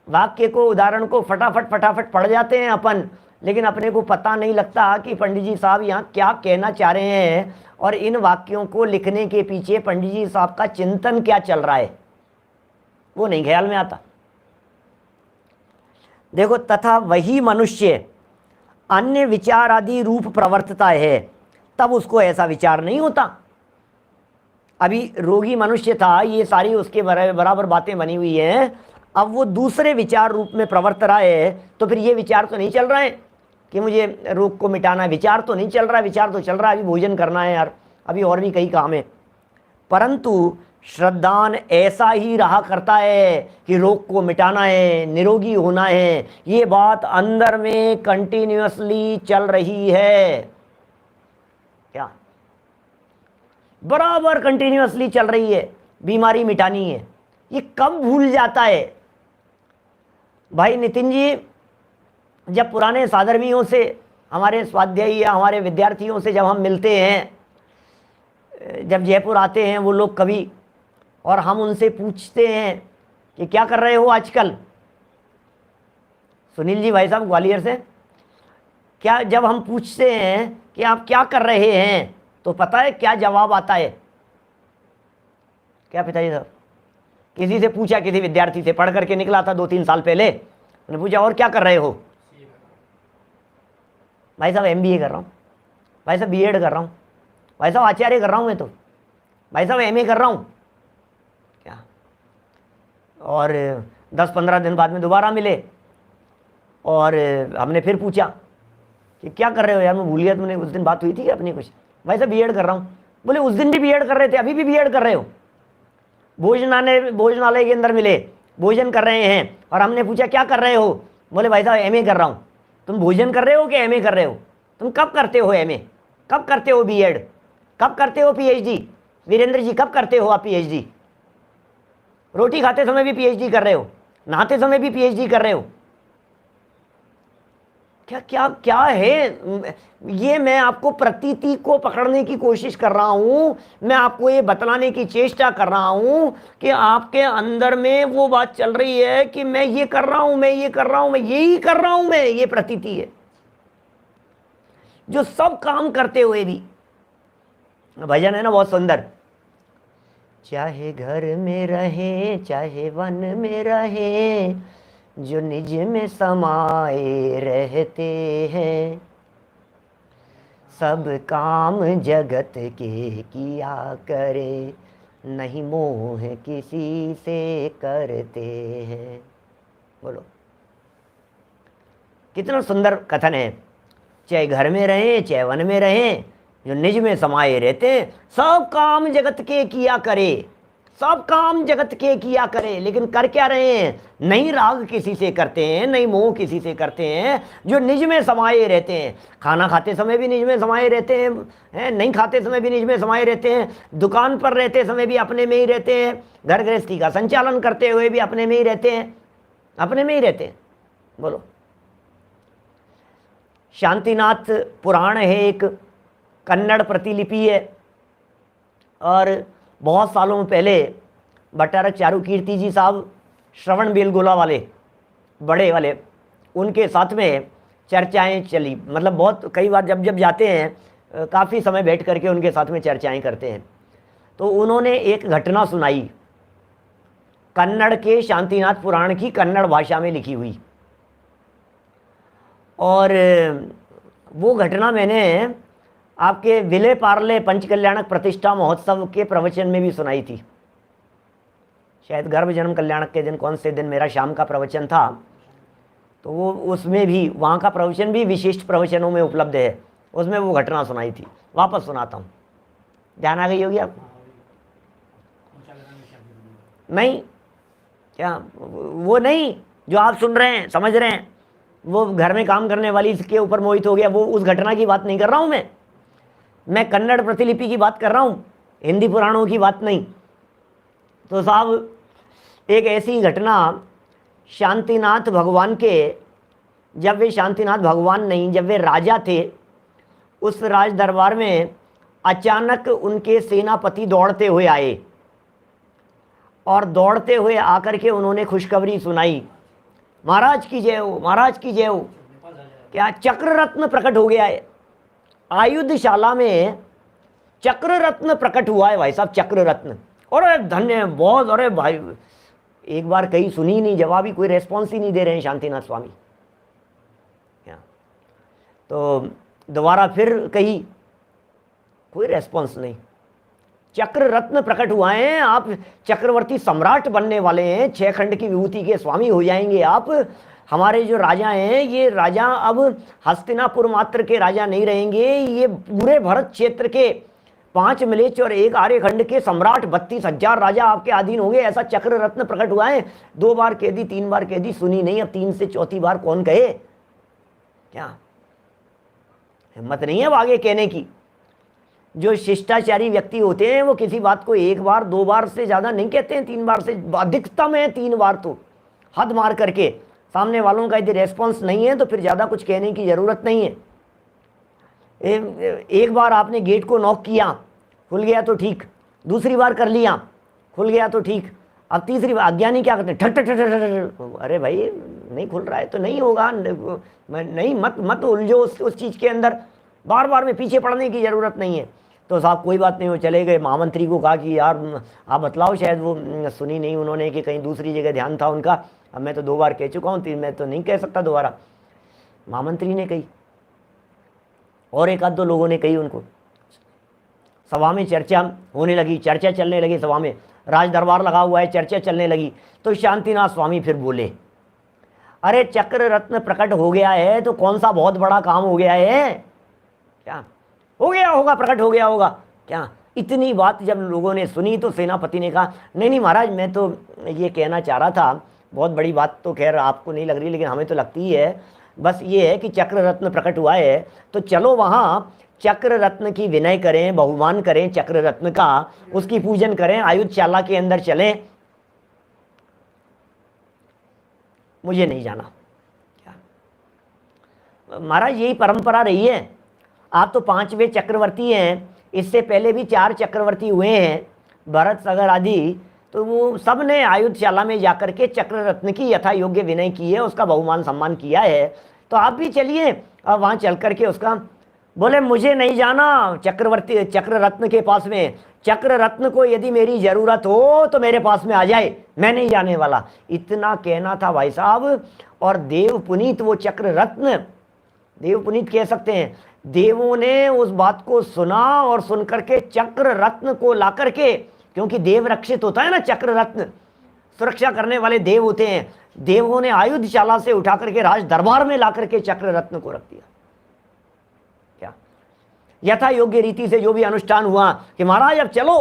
वाक्य को, उदाहरण को फटाफट पढ़ जाते हैं अपन, लेकिन अपने को पता नहीं लगता कि पंडित जी साहब यहाँ क्या कहना चाह रहे हैं, और इन वाक्यों को लिखने के पीछे पंडित जी साहब का चिंतन क्या चल रहा है, वो नहीं ख्याल में आता। देखो, तथा वही मनुष्य अन्य विचार आदि रूप प्रवर्तता है, तब उसको ऐसा विचार नहीं होता। अभी रोगी मनुष्य था, ये सारी उसके बराबर बातें बनी हुई हैं, अब वो दूसरे विचार रूप में प्रवर्त रहा है, तो फिर ये विचार तो नहीं चल रहा है कि मुझे रोग को मिटाना है, विचार तो नहीं चल रहा है, विचार तो चल रहा है अभी भोजन करना है यार, अभी और भी कई काम है। परंतु श्रद्धान ऐसा ही रहा करता है कि रोग को मिटाना है, निरोगी होना है, ये बात अंदर में कंटिन्यूअसली चल रही है। क्या बराबर कंटिन्यूअसली चल रही है, बीमारी मिटानी है। ये कब भूल जाता है भाई नितिन जी, जब पुराने साधर्मियों से, हमारे स्वाध्यायी या हमारे विद्यार्थियों से जब हम मिलते हैं, जब जयपुर आते हैं वो लोग कभी, और हम उनसे पूछते हैं कि क्या कर रहे हो आजकल, सुनील जी भाई साहब ग्वालियर से, क्या जब हम पूछते हैं कि आप क्या कर रहे हैं, तो पता है क्या जवाब आता है? क्या पिताजी साहब, किसी से पूछा, किसी विद्यार्थी से, पढ़ करके निकला था 2-3 साल पहले, उन्होंने पूछा और क्या कर रहे हो? भाई साहब MBA कर रहा हूँ, भाई साहब B.Ed कर रहा हूँ, भाई साहब आचार्य कर रहा हूँ मैं तो, भाई साहब MA कर रहा हूँ। क्या? और 10-15 दिन बाद में दोबारा मिले और हमने फिर पूछा कि क्या कर रहे हो यार, मैं भूल गया, तुमने उस दिन बात हुई थी क्या अपनी कुछ? भाई साहब बीएड कर रहा हूँ। बोले उस दिन भी बीएड कर रहे थे, अभी भी बीएड कर रहे हो? भोजनालय के अंदर मिले, भोजन कर रहे हैं, और हमने पूछा क्या कर रहे हो? बोले भाई साहब एमए कर रहा हूँ। तुम भोजन कर रहे हो कि एमए कर रहे हो? तुम कब करते हो एमए? कब करते हो बीएड? कब करते हो पीएचडी? वीरेंद्र जी कब करते हो आप पीएचडी? रोटी खाते समय भी पीएचडी कर रहे हो, नहाते समय भी पीएचडी कर रहे हो। क्या क्या क्या है ये? मैं आपको प्रतीति को पकड़ने की कोशिश कर रहा हूं, मैं आपको ये बतलाने की चेष्टा कर रहा हूं कि आपके अंदर में वो बात चल रही है कि मैं ये कर रहा हूं, मैं ये कर रहा हूं, मैं यही कर रहा हूं, मैं ये प्रतीति है जो सब काम करते हुए भी। भजन है ना बहुत सुंदर, चाहे घर में रहे चाहे वन में रहे, जो निज में समाये रहते हैं, सब काम जगत के किया करे, नहीं मोह किसी से करते हैं। बोलो कितना सुंदर कथन है। चाहे घर में रहें चाहे वन में रहें, जो निज में समाये रहते हैं, सब काम जगत के किया करे, सब काम जगत के किया करे। लेकिन कर क्या रहे हैं? नहीं राग किसी से करते हैं, नहीं मोह किसी से करते हैं, जो निज में समाये रहते हैं। खाना खाते समय भी निज में समाये रहते हैं, नहीं खाते समय भी निज में समाये रहते हैं, दुकान पर रहते समय भी अपने में ही रहते हैं, घर गृहस्थी का संचालन करते हुए भी अपने में ही रहते हैं, अपने में ही रहते हैं। बोलो शांतिनाथ पुराण है, एक कन्नड़ प्रतिलिपि है, और बहुत सालों पहले भट्टारक चारुकीर्ति जी साहब, श्रवण बेलगोला वाले बड़े वाले, उनके साथ में चर्चाएं चली। मतलब बहुत कई बार जब जब जाते हैं काफ़ी समय बैठ करके उनके साथ में चर्चाएं करते हैं। तो उन्होंने एक घटना सुनाई कन्नड़ के शांतिनाथ पुराण की कन्नड़ भाषा में लिखी हुई, और वो घटना मैंने आपके विले पार्ले पंचकल्याणक प्रतिष्ठा महोत्सव के प्रवचन में भी सुनाई थी। शायद गर्भ जन्म कल्याणक के दिन, कौन से दिन मेरा शाम का प्रवचन था, तो वो उसमें भी, वहाँ का प्रवचन भी विशिष्ट प्रवचनों में उपलब्ध है, उसमें वो घटना सुनाई थी। वापस सुनाता हूँ, ध्यान आ गई होगी आप? नहीं क्या वो नहीं जो आप सुन रहे हैं समझ रहे हैं, वो घर में काम करने वाली इसके ऊपर मोहित हो गया, वो उस घटना की बात नहीं कर रहा हूँ मैं कन्नड़ प्रतिलिपि की बात कर रहा हूँ, हिंदी पुराणों की बात नहीं। तो साहब एक ऐसी घटना शांतिनाथ भगवान के, जब वे शांतिनाथ भगवान नहीं, जब वे राजा थे, उस राज दरबार में अचानक उनके सेनापति दौड़ते हुए आए, और दौड़ते हुए आकर के उन्होंने खुशखबरी सुनाई, महाराज की जय हो, महाराज की जय हो। क्या चक्र रत्न प्रकट हो गया है, आयुधशाला में चक्र रत्न प्रकट हुआ है भाई साहब, चक्र रत्न। और धन्य बहुत, अरे भाई एक बार कही सुनी नहीं, जवाब ही कोई रेस्पॉन्स ही नहीं दे रहे हैं शांतिनाथ स्वामी। तो दोबारा फिर कही, कोई रेस्पॉन्स नहीं। चक्र रत्न प्रकट हुआ है, आप चक्रवर्ती सम्राट बनने वाले हैं, 6 खंड की विभूति के स्वामी हो जाएंगे आप। हमारे जो राजा हैं, ये राजा अब हस्तिनापुर मात्र के राजा नहीं रहेंगे, ये पूरे भरत क्षेत्र के 5 म्लेच्छ और 1 आर्यखंड के सम्राट 32,000 राजा आपके अधीन होंगे, ऐसा चक्र रत्न प्रकट हुआ है। 2 बार कह दी, 3 बार कह दी, सुनी नहीं, अब 3 से चौथी बार कौन कहे? क्या हिम्मत नहीं है अब आगे कहने की? जो शिष्टाचारी व्यक्ति होते हैं वो किसी बात को 1 बार 2 बार से ज़्यादा नहीं कहते हैं, 3 बार से अधिकतम है 3 बार, तो हद मार करके। सामने वालों का यदि रेस्पॉन्स नहीं है तो फिर ज़्यादा कुछ कहने की ज़रूरत नहीं है। एक बार आपने गेट को नॉक किया, खुल गया तो ठीक, दूसरी बार कर लिया, खुल गया तो ठीक, अब तीसरी बार अज्ञानी क्या करते हैं, ठक ठक ठक ठक, अरे भाई नहीं खुल रहा है तो नहीं होगा, नहीं मत उलझो उस चीज़ के अंदर, बार बार में पीछे पड़ने की ज़रूरत नहीं है। तो साहब कोई बात नहीं, वो चले गए। महामंत्री को कहा कि यार आप बतलाओ, शायद वो सुनी नहीं उन्होंने कि कहीं दूसरी जगह ध्यान था उनका, अब मैं तो 2 बार कह चुका हूँ, मैं तो नहीं कह सकता दोबारा। महामंत्री ने कही और 1 आध 2 लोगों ने कही उनको। सभा में चर्चा होने लगी, चर्चा चलने लगी, सभा में राज दरबार लगा हुआ है, चर्चा चलने लगी। तो शांतिनाथ स्वामी फिर बोले, अरे चक्र रत्न प्रकट हो गया है तो कौन सा बहुत बड़ा काम हो गया है क्या? हो गया होगा, प्रकट हो गया होगा क्या? इतनी बात जब लोगों ने सुनी तो सेनापति ने कहा नहीं नहीं महाराज, मैं तो ये कहना चाह रहा था, बहुत बड़ी बात तो खैर आपको नहीं लग रही लेकिन हमें तो लगती है, बस ये है कि चक्र रत्न प्रकट हुआ है तो चलो वहाँ चक्र रत्न की विनय करें, बहुमान करें चक्र रत्न का, उसकी पूजन करें, आयुधशाला के अंदर चलें। मुझे नहीं जाना। क्या महाराज यही परंपरा रही है, आप तो 5वें चक्रवर्ती हैं, इससे पहले भी 4 चक्रवर्ती हुए हैं, भरत सगर आदि, तो वो सब ने आयुधशाला में जाकर के चक्र रत्न की यथा योग्य विनय की है, उसका बहुमान सम्मान किया है। तो आप भी चलिए और वहाँ चल करके उसका, बोले मुझे नहीं जाना चक्रवर्ती चक्र रत्न के पास में, चक्र रत्न को यदि मेरी जरूरत हो तो मेरे पास में आ जाए, मैं नहीं जाने वाला। इतना कहना था भाई साहब। और देव पुनीत वो चक्र रत्न, देव पुनीत कह सकते हैं, देवों ने उस बात को सुना और सुन करके चक्र रत्न को ला करके, क्योंकि देव रक्षित होता है ना, चक्र रत्न सुरक्षा करने वाले देव होते हैं, देवों ने आयुधशाला से उठा करके राज दरबार में ला करके चक्र रत्न को रख दिया। क्या यथा योग्य रीति से जो भी अनुष्ठान हुआ कि महाराज अब चलो,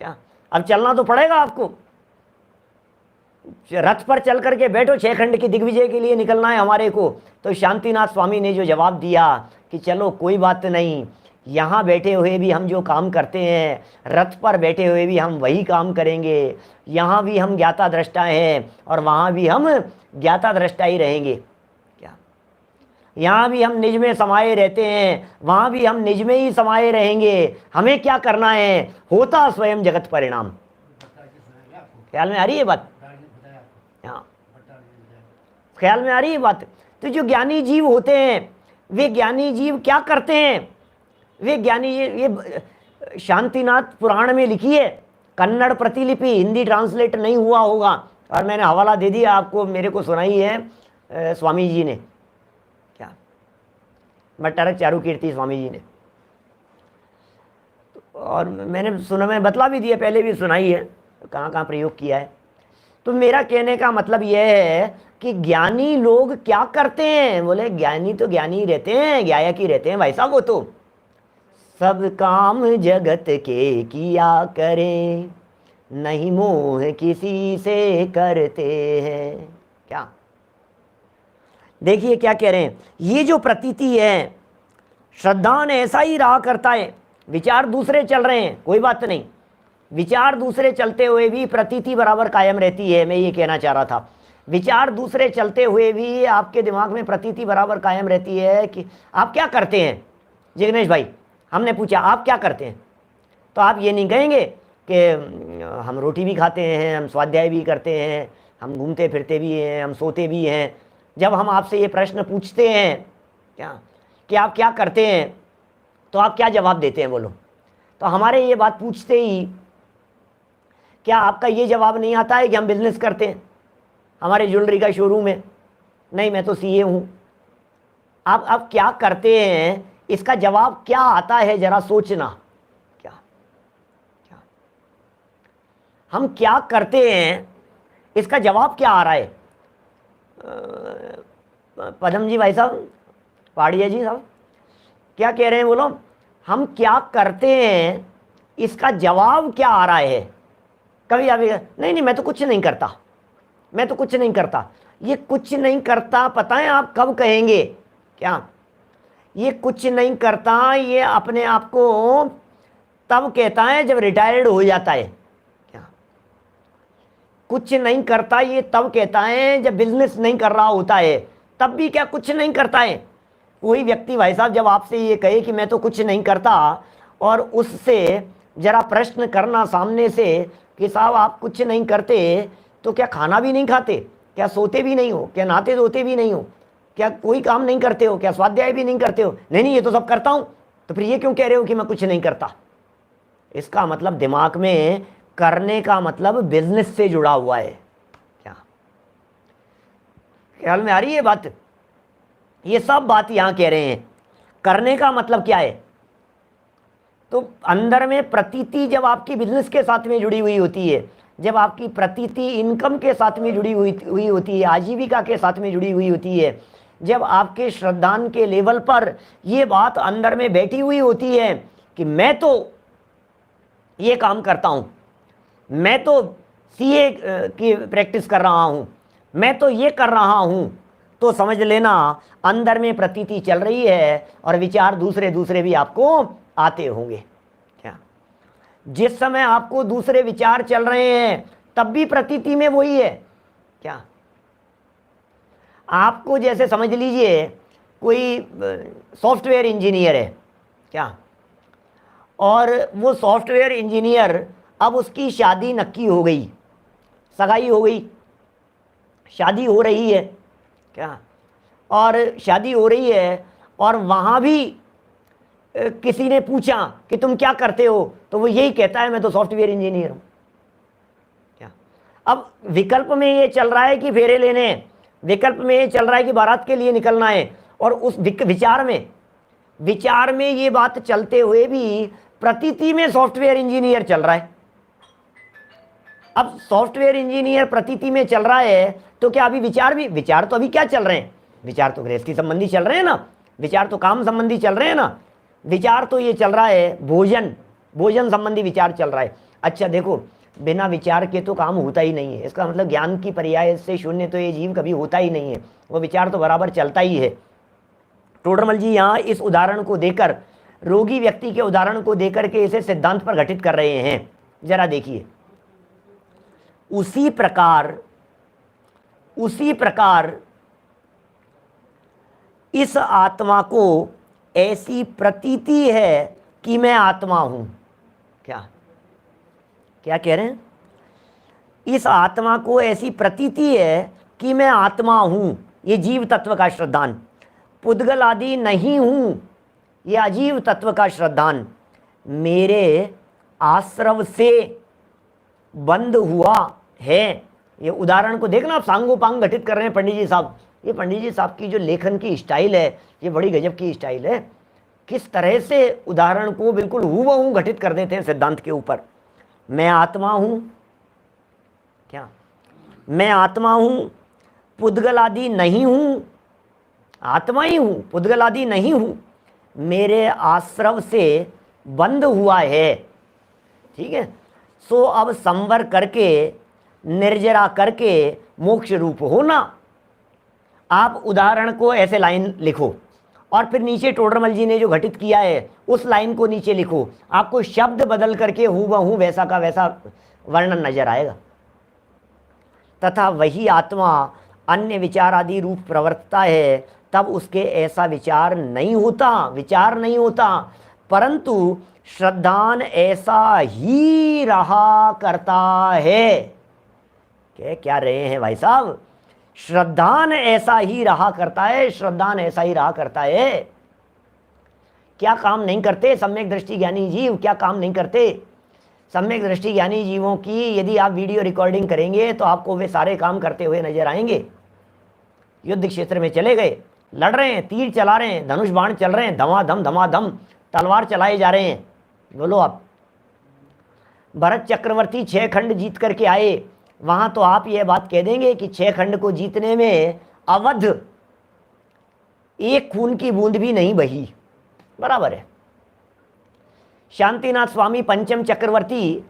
क्या अब चलना तो पड़ेगा आपको, रथ पर चल करके बैठो, 6 खंड की दिग्विजय के लिए निकलना है हमारे को। तो शांतिनाथ स्वामी ने जो जवाब दिया कि चलो कोई बात नहीं, यहाँ बैठे हुए भी हम जो काम करते हैं, रथ पर बैठे हुए भी हम वही काम करेंगे, यहाँ भी हम ज्ञाता दृष्टा हैं और वहाँ भी हम ज्ञाता दृष्टा ही रहेंगे। क्या यहाँ भी हम निज में समाये रहते हैं, वहाँ भी हम निज में ही समाये रहेंगे, हमें क्या करना है, होता स्वयं जगत परिणाम। ख्याल में आ रही है बात? हाँ, ख्याल में आ रही है बात? तो जो ज्ञानी जीव होते हैं, वे ज्ञानी जीव क्या करते हैं, वे ज्ञानी, ये शांतिनाथ पुराण में लिखी है, कन्नड़ प्रतिलिपि, हिंदी ट्रांसलेट नहीं हुआ होगा, और मैंने हवाला दे दिया आपको, मेरे को सुनाई है स्वामी जी ने, क्या भट्टारक चारुकीर्ति स्वामी जी ने, और मैंने सुना, मैं बतला भी दिया, पहले भी सुनाई है कहाँ कहाँ प्रयोग किया है। तो मेरा कहने का मतलब यह है कि ज्ञानी लोग क्या करते हैं, बोले ज्ञानी तो ज्ञानी ही रहते हैं, ज्ञायक ही रहते हैं भाई साहब, वो तो सब काम जगत के किया करें, नहीं मोह किसी से करते हैं। क्या देखिए क्या कह रहे हैं, ये जो प्रतीति है, श्रद्धान ऐसा ही रहा करता है, विचार दूसरे चल रहे हैं कोई बात नहीं, विचार दूसरे चलते हुए भी प्रतीति बराबर कायम रहती है, मैं ये कहना चाह रहा था, विचार दूसरे चलते हुए भी आपके दिमाग में प्रतीति बराबर कायम रहती है कि आप क्या करते हैं। जिग्नेश भाई, हमने पूछा आप क्या करते हैं, तो आप ये नहीं कहेंगे कि हम रोटी भी खाते हैं, हम स्वाध्याय भी करते हैं, हम घूमते फिरते भी हैं, हम सोते भी हैं। जब हम आपसे ये प्रश्न पूछते हैं क्या कि आप क्या करते हैं, तो आप क्या जवाब देते हैं बोलो? तो हमारे ये बात पूछते ही क्या आपका ये जवाब नहीं आता है कि हम बिजनेस करते हैं, हमारे ज्वेलरी का शोरूम है? नहीं, मैं तो सीए हूँ। आप क्या करते हैं, इसका जवाब क्या आता है, जरा सोचना। क्या क्या हम क्या करते हैं, इसका जवाब क्या आ रहा है? पदम जी भाई साहब, पहाड़िया जी साहब, क्या कह रहे हैं बोलो? हम क्या करते हैं, इसका जवाब क्या आ रहा है? कभी आप नहीं नहीं मैं तो कुछ नहीं करता, मैं तो कुछ नहीं करता। ये कुछ नहीं करता पता है आप कब कहेंगे? क्या ये कुछ नहीं करता, ये अपने आप को तब कहता है जब रिटायर्ड हो जाता है। क्या कुछ नहीं करता ये तब कहता है जब बिजनेस नहीं कर रहा होता है, तब भी क्या कुछ नहीं करता है? कोई व्यक्ति भाई साहब जब आपसे ये कहे कि मैं तो कुछ नहीं करता, और उससे जरा प्रश्न करना सामने से कि साहब आप कुछ नहीं करते, तो क्या खाना भी नहीं खाते, क्या सोते भी नहीं हो, क्या नहाते धोते भी नहीं हो, क्या कोई काम नहीं करते हो, क्या स्वाध्याय भी नहीं करते हो? नहीं नहीं ये तो सब करता हूं। तो फिर ये क्यों कह रहे हो कि मैं कुछ नहीं करता? इसका मतलब दिमाग में करने का मतलब बिजनेस से जुड़ा हुआ है। क्या ख्याल में आ रही है बात? ये सब बात यहां कह रहे हैं, करने का मतलब क्या है? तो अंदर में प्रतीति जब आपकी बिजनेस के साथ में जुड़ी हुई होती है, जब आपकी प्रतीति इनकम के साथ में जुड़ी हुई होती है, आजीविका के साथ में जुड़ी हुई होती है, जब आपके श्रद्धान के लेवल पर ये बात अंदर में बैठी हुई होती है कि मैं तो ये काम करता हूँ, मैं तो सीए की प्रैक्टिस कर रहा हूँ, मैं तो ये कर रहा हूँ, तो समझ लेना अंदर में प्रतीति चल रही है और विचार दूसरे दूसरे भी आपको आते होंगे। क्या जिस समय आपको दूसरे विचार चल रहे हैं तब भी प्रतीति में वही है। क्या आपको जैसे समझ लीजिए कोई सॉफ्टवेयर इंजीनियर है क्या, और वो सॉफ्टवेयर इंजीनियर अब उसकी शादी नक्की हो गई, सगाई हो गई, शादी हो रही है क्या, और शादी हो रही है और वहाँ भी किसी ने पूछा कि तुम क्या करते हो, तो वो यही कहता है मैं तो सॉफ्टवेयर इंजीनियर हूँ। क्या अब विकल्प में ये चल रहा है कि फेरे लेने, विकल्प में ये चल रहा है कि बारात के लिए निकलना है, और उस विचार में ये बात चलते हुए भी प्रतीति में सॉफ्टवेयर इंजीनियर चल रहा है। अब सॉफ्टवेयर इंजीनियर प्रतीति में चल रहा है तो क्या अभी विचार तो अभी क्या चल रहे हैं, विचार तो गृहस्थी संबंधी चल रहे हैं ना, विचार तो काम संबंधी चल रहे हैं ना, विचार तो ये चल रहा है भोजन संबंधी विचार चल रहा है। अच्छा देखो, बिना विचार के तो काम होता ही नहीं है, इसका मतलब ज्ञान की पर्याय से शून्य तो ये जीव कभी होता ही नहीं है, वो विचार तो बराबर चलता ही है। टोडरमल जी यहाँ इस उदाहरण को देकर, रोगी व्यक्ति के उदाहरण को देकर के इसे सिद्धांत पर घटित कर रहे हैं। जरा देखिए, उसी प्रकार इस आत्मा को ऐसी प्रतीति है कि मैं आत्मा हूं। क्या कह रहे हैं? इस आत्मा को ऐसी प्रतीति है कि मैं आत्मा हूं, ये जीव तत्व का श्रद्धान, पुद्गल आदि नहीं हूं, ये अजीव तत्व का श्रद्धान, मेरे आश्रव से बंद हुआ है। ये उदाहरण को देखना, आप सांगोपांग घटित कर रहे हैं पंडित जी साहब। ये पंडित जी साहब की जो लेखन की स्टाइल है, ये बड़ी गजब की स्टाइल है। किस तरह से उदाहरण को बिल्कुल हूबहू घटित कर देते हैं सिद्धांत के ऊपर। मैं आत्मा हूं, क्या मैं आत्मा हूं, पुद्गल आदि नहीं हूं, आत्मा ही हूं, पुद्गल आदि नहीं हूं, मेरे आश्रव से बंद हुआ है। ठीक है, सो अब संवर करके, निर्जरा करके मोक्ष रूप होना। आप उदाहरण को ऐसे लाइन लिखो और फिर नीचे टोडरमल जी ने जो घटित किया है उस लाइन को नीचे लिखो, आपको शब्द बदल करके हूबहू वैसा का वैसा वर्णन नजर आएगा। तथा वही आत्मा अन्य विचार आदि रूप प्रवर्तता है, तब उसके ऐसा विचार नहीं होता, परंतु श्रद्धान ऐसा ही रहा करता है। क्या रहे हैं भाई साहब? श्रद्धान ऐसा ही रहा करता है, श्रद्धान ऐसा ही रहा करता है। क्या काम नहीं करते सम्यक दृष्टि ज्ञानी जीव? क्या काम नहीं करते? सम्यक दृष्टि ज्ञानी जीवों की यदि आप वीडियो रिकॉर्डिंग करेंगे तो आपको वे सारे काम करते हुए नजर आएंगे। युद्ध क्षेत्र में चले गए, लड़ रहे हैं, तीर चला रहे हैं, धनुष बाण चल रहे हैं, धमाधम तलवार चलाए जा रहे हैं। बोलो आप, भरत चक्रवर्ती 6 खंड जीत करके आए, वहां तो आप यह बात कह देंगे कि 6 खंड को जीतने में अवध एक खून की बूंद भी नहीं बही। बराबर है। शांतिनाथ स्वामी पंचम चक्रवर्ती,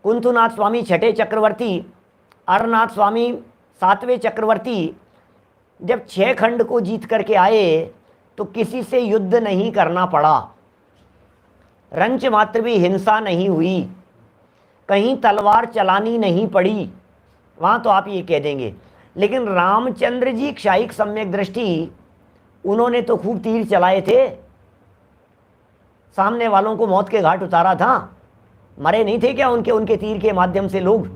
कुंथुनाथ स्वामी 6ठे चक्रवर्ती, अरनाथ स्वामी 7वें चक्रवर्ती जब 6 खंड को जीत करके आए तो किसी से युद्ध नहीं करना पड़ा, रंच मात्र भी हिंसा नहीं हुई, कहीं तलवार चलानी नहीं पड़ी। वहां तो आप ये कह देंगे। लेकिन रामचंद्र जी क्षायिक सम्यक दृष्टि, उन्होंने तो खूब तीर चलाए थे, सामने वालों को मौत के घाट उतारा था, मरे नहीं थे क्या उनके तीर के माध्यम से लोग?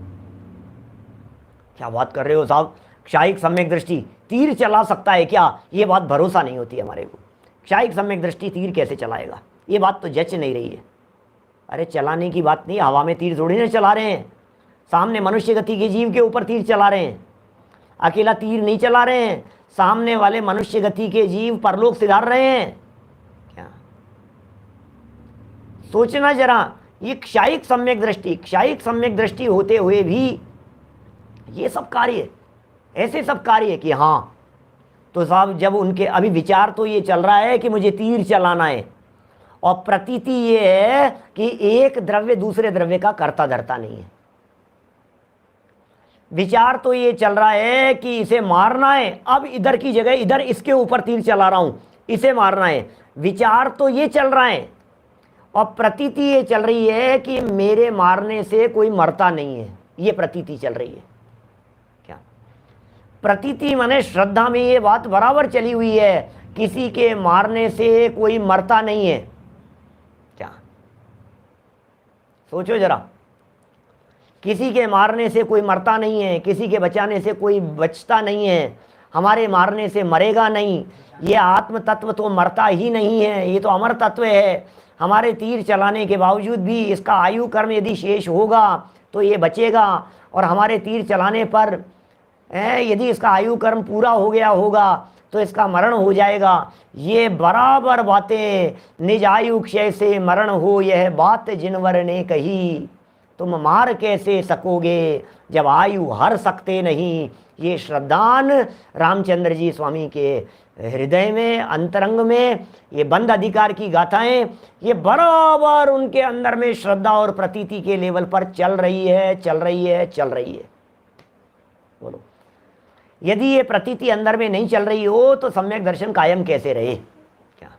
क्या बात कर रहे हो साहब? क्षायिक सम्यक दृष्टि तीर चला सकता है क्या? ये बात भरोसा नहीं होती हमारे को। क्षायिक सम्यक दृष्टि तीर कैसे चलाएगा? ये बात तो जच नहीं रही है। अरे चलाने की बात नहीं, हवा में तीर थोड़ी ना चला रहे हैं, सामने मनुष्य गति के जीव के ऊपर तीर चला रहे हैं। अकेला तीर नहीं चला रहे हैं, सामने वाले मनुष्य गति के जीव परलोक सिधार रहे हैं। क्या सोचना जरा ये क्षायिक सम्यक दृष्टि होते हुए भी ये सब कार्य, ऐसे सब कार्य कि हाँ, तो साहब जब उनके अभी विचार तो ये चल रहा है कि मुझे तीर चलाना है, और प्रतीति ये है कि एक द्रव्य दूसरे द्रव्य का कर्ता धर्ता नहीं है। विचार तो ये चल रहा है कि इसे मारना है, अब इधर की जगह इधर इसके ऊपर तीर चला रहा हूं, इसे मारना है। विचार तो ये चल रहा है, और प्रतीति ये चल रही है कि मेरे मारने से कोई मरता नहीं है, ये प्रतीति चल रही है। क्या प्रतीति माने श्रद्धा में ये बात बराबर चली हुई है, किसी के मारने से कोई मरता नहीं है। क्या सोचो जरा, किसी के मारने से कोई मरता नहीं है, किसी के बचाने से कोई बचता नहीं है, हमारे मारने से मरेगा नहीं। ये आत्म तत्व तो मरता ही नहीं है, ये तो अमर तत्व है। हमारे तीर चलाने के बावजूद भी इसका आयु कर्म यदि शेष होगा तो ये बचेगा, और हमारे तीर चलाने पर यदि इसका आयु कर्म पूरा हो गया होगा तो इसका मरण हो जाएगा। ये बराबर बातें, निज आयु क्षय से मरण हो यह बात जिनवर ने कही, तुम मार कैसे सकोगे जब आयु हर सकते नहीं। ये श्रद्धान रामचंद्र जी स्वामी के हृदय में, अंतरंग में, ये बंद अधिकार की गाथाएं ये बराबर उनके अंदर में श्रद्धा और प्रतीति के लेवल पर चल रही है। बोलो, यदि ये प्रतीति अंदर में नहीं चल रही हो तो सम्यक दर्शन कायम कैसे रहे? क्या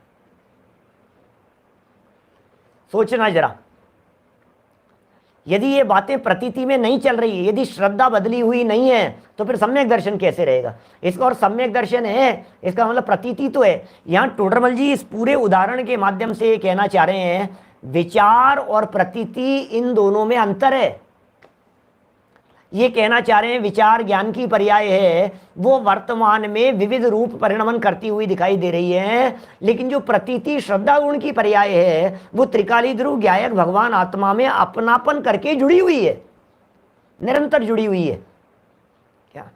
सोचना जरा, यदि ये बातें प्रतीति में नहीं चल रही है, यदि श्रद्धा बदली हुई नहीं है, तो फिर सम्यक दर्शन कैसे रहेगा? इसका और सम्यक दर्शन है, इसका मतलब प्रतीति तो है। यहां टोडरमल जी इस पूरे उदाहरण के माध्यम से कहना चाह रहे हैं, विचार और प्रतीति इन दोनों में अंतर है। ये कहना चाह रहे हैं विचार ज्ञान की पर्याय है, वो वर्तमान में विविध रूप परिणमन करती हुई दिखाई दे रही है, लेकिन जो प्रतीति श्रद्धा गुण की पर्याय है वो त्रिकाली ध्रुव ज्ञायक भगवान आत्मा में अपनापन करके जुड़ी हुई है, निरंतर जुड़ी हुई है। क्या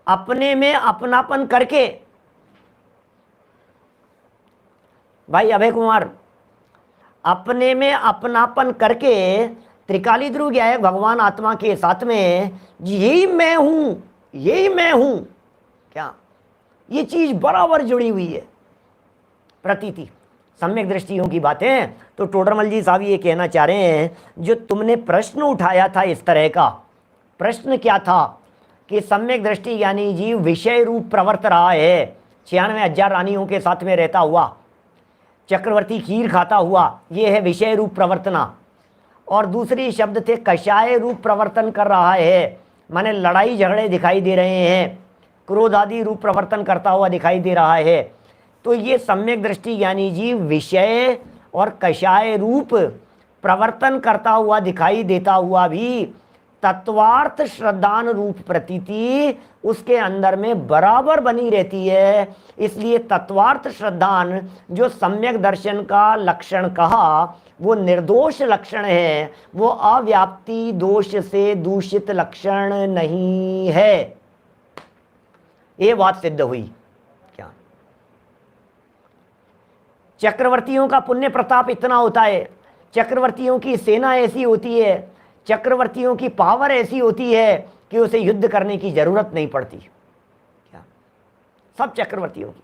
अपने में अपनापन करके, भाई अभय कुमार, अपने में अपनापन करके त्रिकाली ध्रुव ज्ञायक भगवान आत्मा के साथ में यही मैं हूं। क्या ये चीज बराबर जुड़ी हुई है, प्रतीति सम्यक दृष्टियों की बातें। तो टोडरमल जी साहब ये कहना चाह रहे हैं, जो तुमने प्रश्न उठाया था, इस तरह का प्रश्न क्या था कि सम्यक दृष्टि ज्ञानी जीव विषय रूप प्रवर्त रहा है, 96,000 रानियों के साथ में रहता हुआ, चक्रवर्ती खीर खाता हुआ, ये है विषय रूप प्रवर्तना। और दूसरी शब्द थे कषाय रूप प्रवर्तन कर रहा है, माने लड़ाई झगड़े दिखाई दे रहे हैं, क्रोध आदि रूप प्रवर्तन करता हुआ दिखाई दे रहा है। तो ये सम्यक दृष्टि ज्ञानी जीव विषय और कषाय रूप प्रवर्तन करता हुआ दिखाई देता हुआ भी तत्वार्थ श्रद्धान रूप प्रतीति उसके अंदर में बराबर बनी रहती है। इसलिए तत्वार्थ श्रद्धान जो सम्यक दर्शन का लक्षण कहा वो निर्दोष लक्षण है, वो अव्याप्ति दोष से दूषित लक्षण नहीं है। ये बात सिद्ध हुई। क्या चक्रवर्तियों का पुण्य प्रताप इतना होता है, चक्रवर्तियों की सेना ऐसी होती है, चक्रवर्तियों की पावर ऐसी होती है कि उसे युद्ध करने की जरूरत नहीं पड़ती। क्या सब चक्रवर्तियों की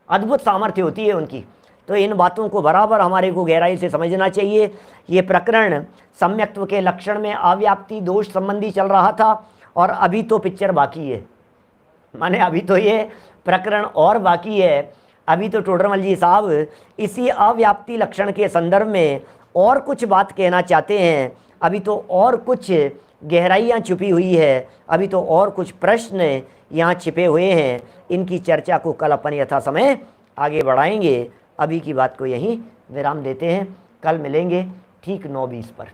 अद्भुत सामर्थ्य होती है उनकी। तो इन बातों को बराबर हमारे को गहराई से समझना चाहिए। ये प्रकरण सम्यक्त्व के लक्षण में अव्याप्ति दोष संबंधी चल रहा था, और अभी तो पिक्चर बाकी है, माने अभी तो ये प्रकरण और बाकी है। अभी तो टोडरमल जी साहब इसी अव्याप्ति लक्षण के संदर्भ में और कुछ बात कहना चाहते हैं। अभी तो और कुछ गहराइयाँ छुपी हुई है, अभी तो और कुछ प्रश्न यहाँ छिपे हुए हैं। इनकी चर्चा को कल अपन यथा समय आगे बढ़ाएंगे। अभी की बात को यहीं विराम देते हैं, कल मिलेंगे ठीक 9:20 पर।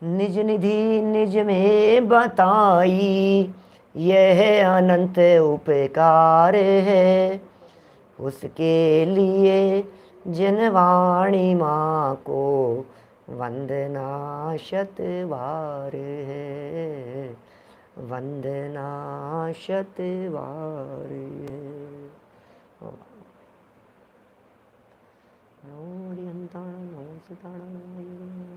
निज निधि निज में बताई यह अनंत उपकार है, उसके लिए जनवाणी माँ को वंदना शतवार है, वंदना शतवार है। सीताराम।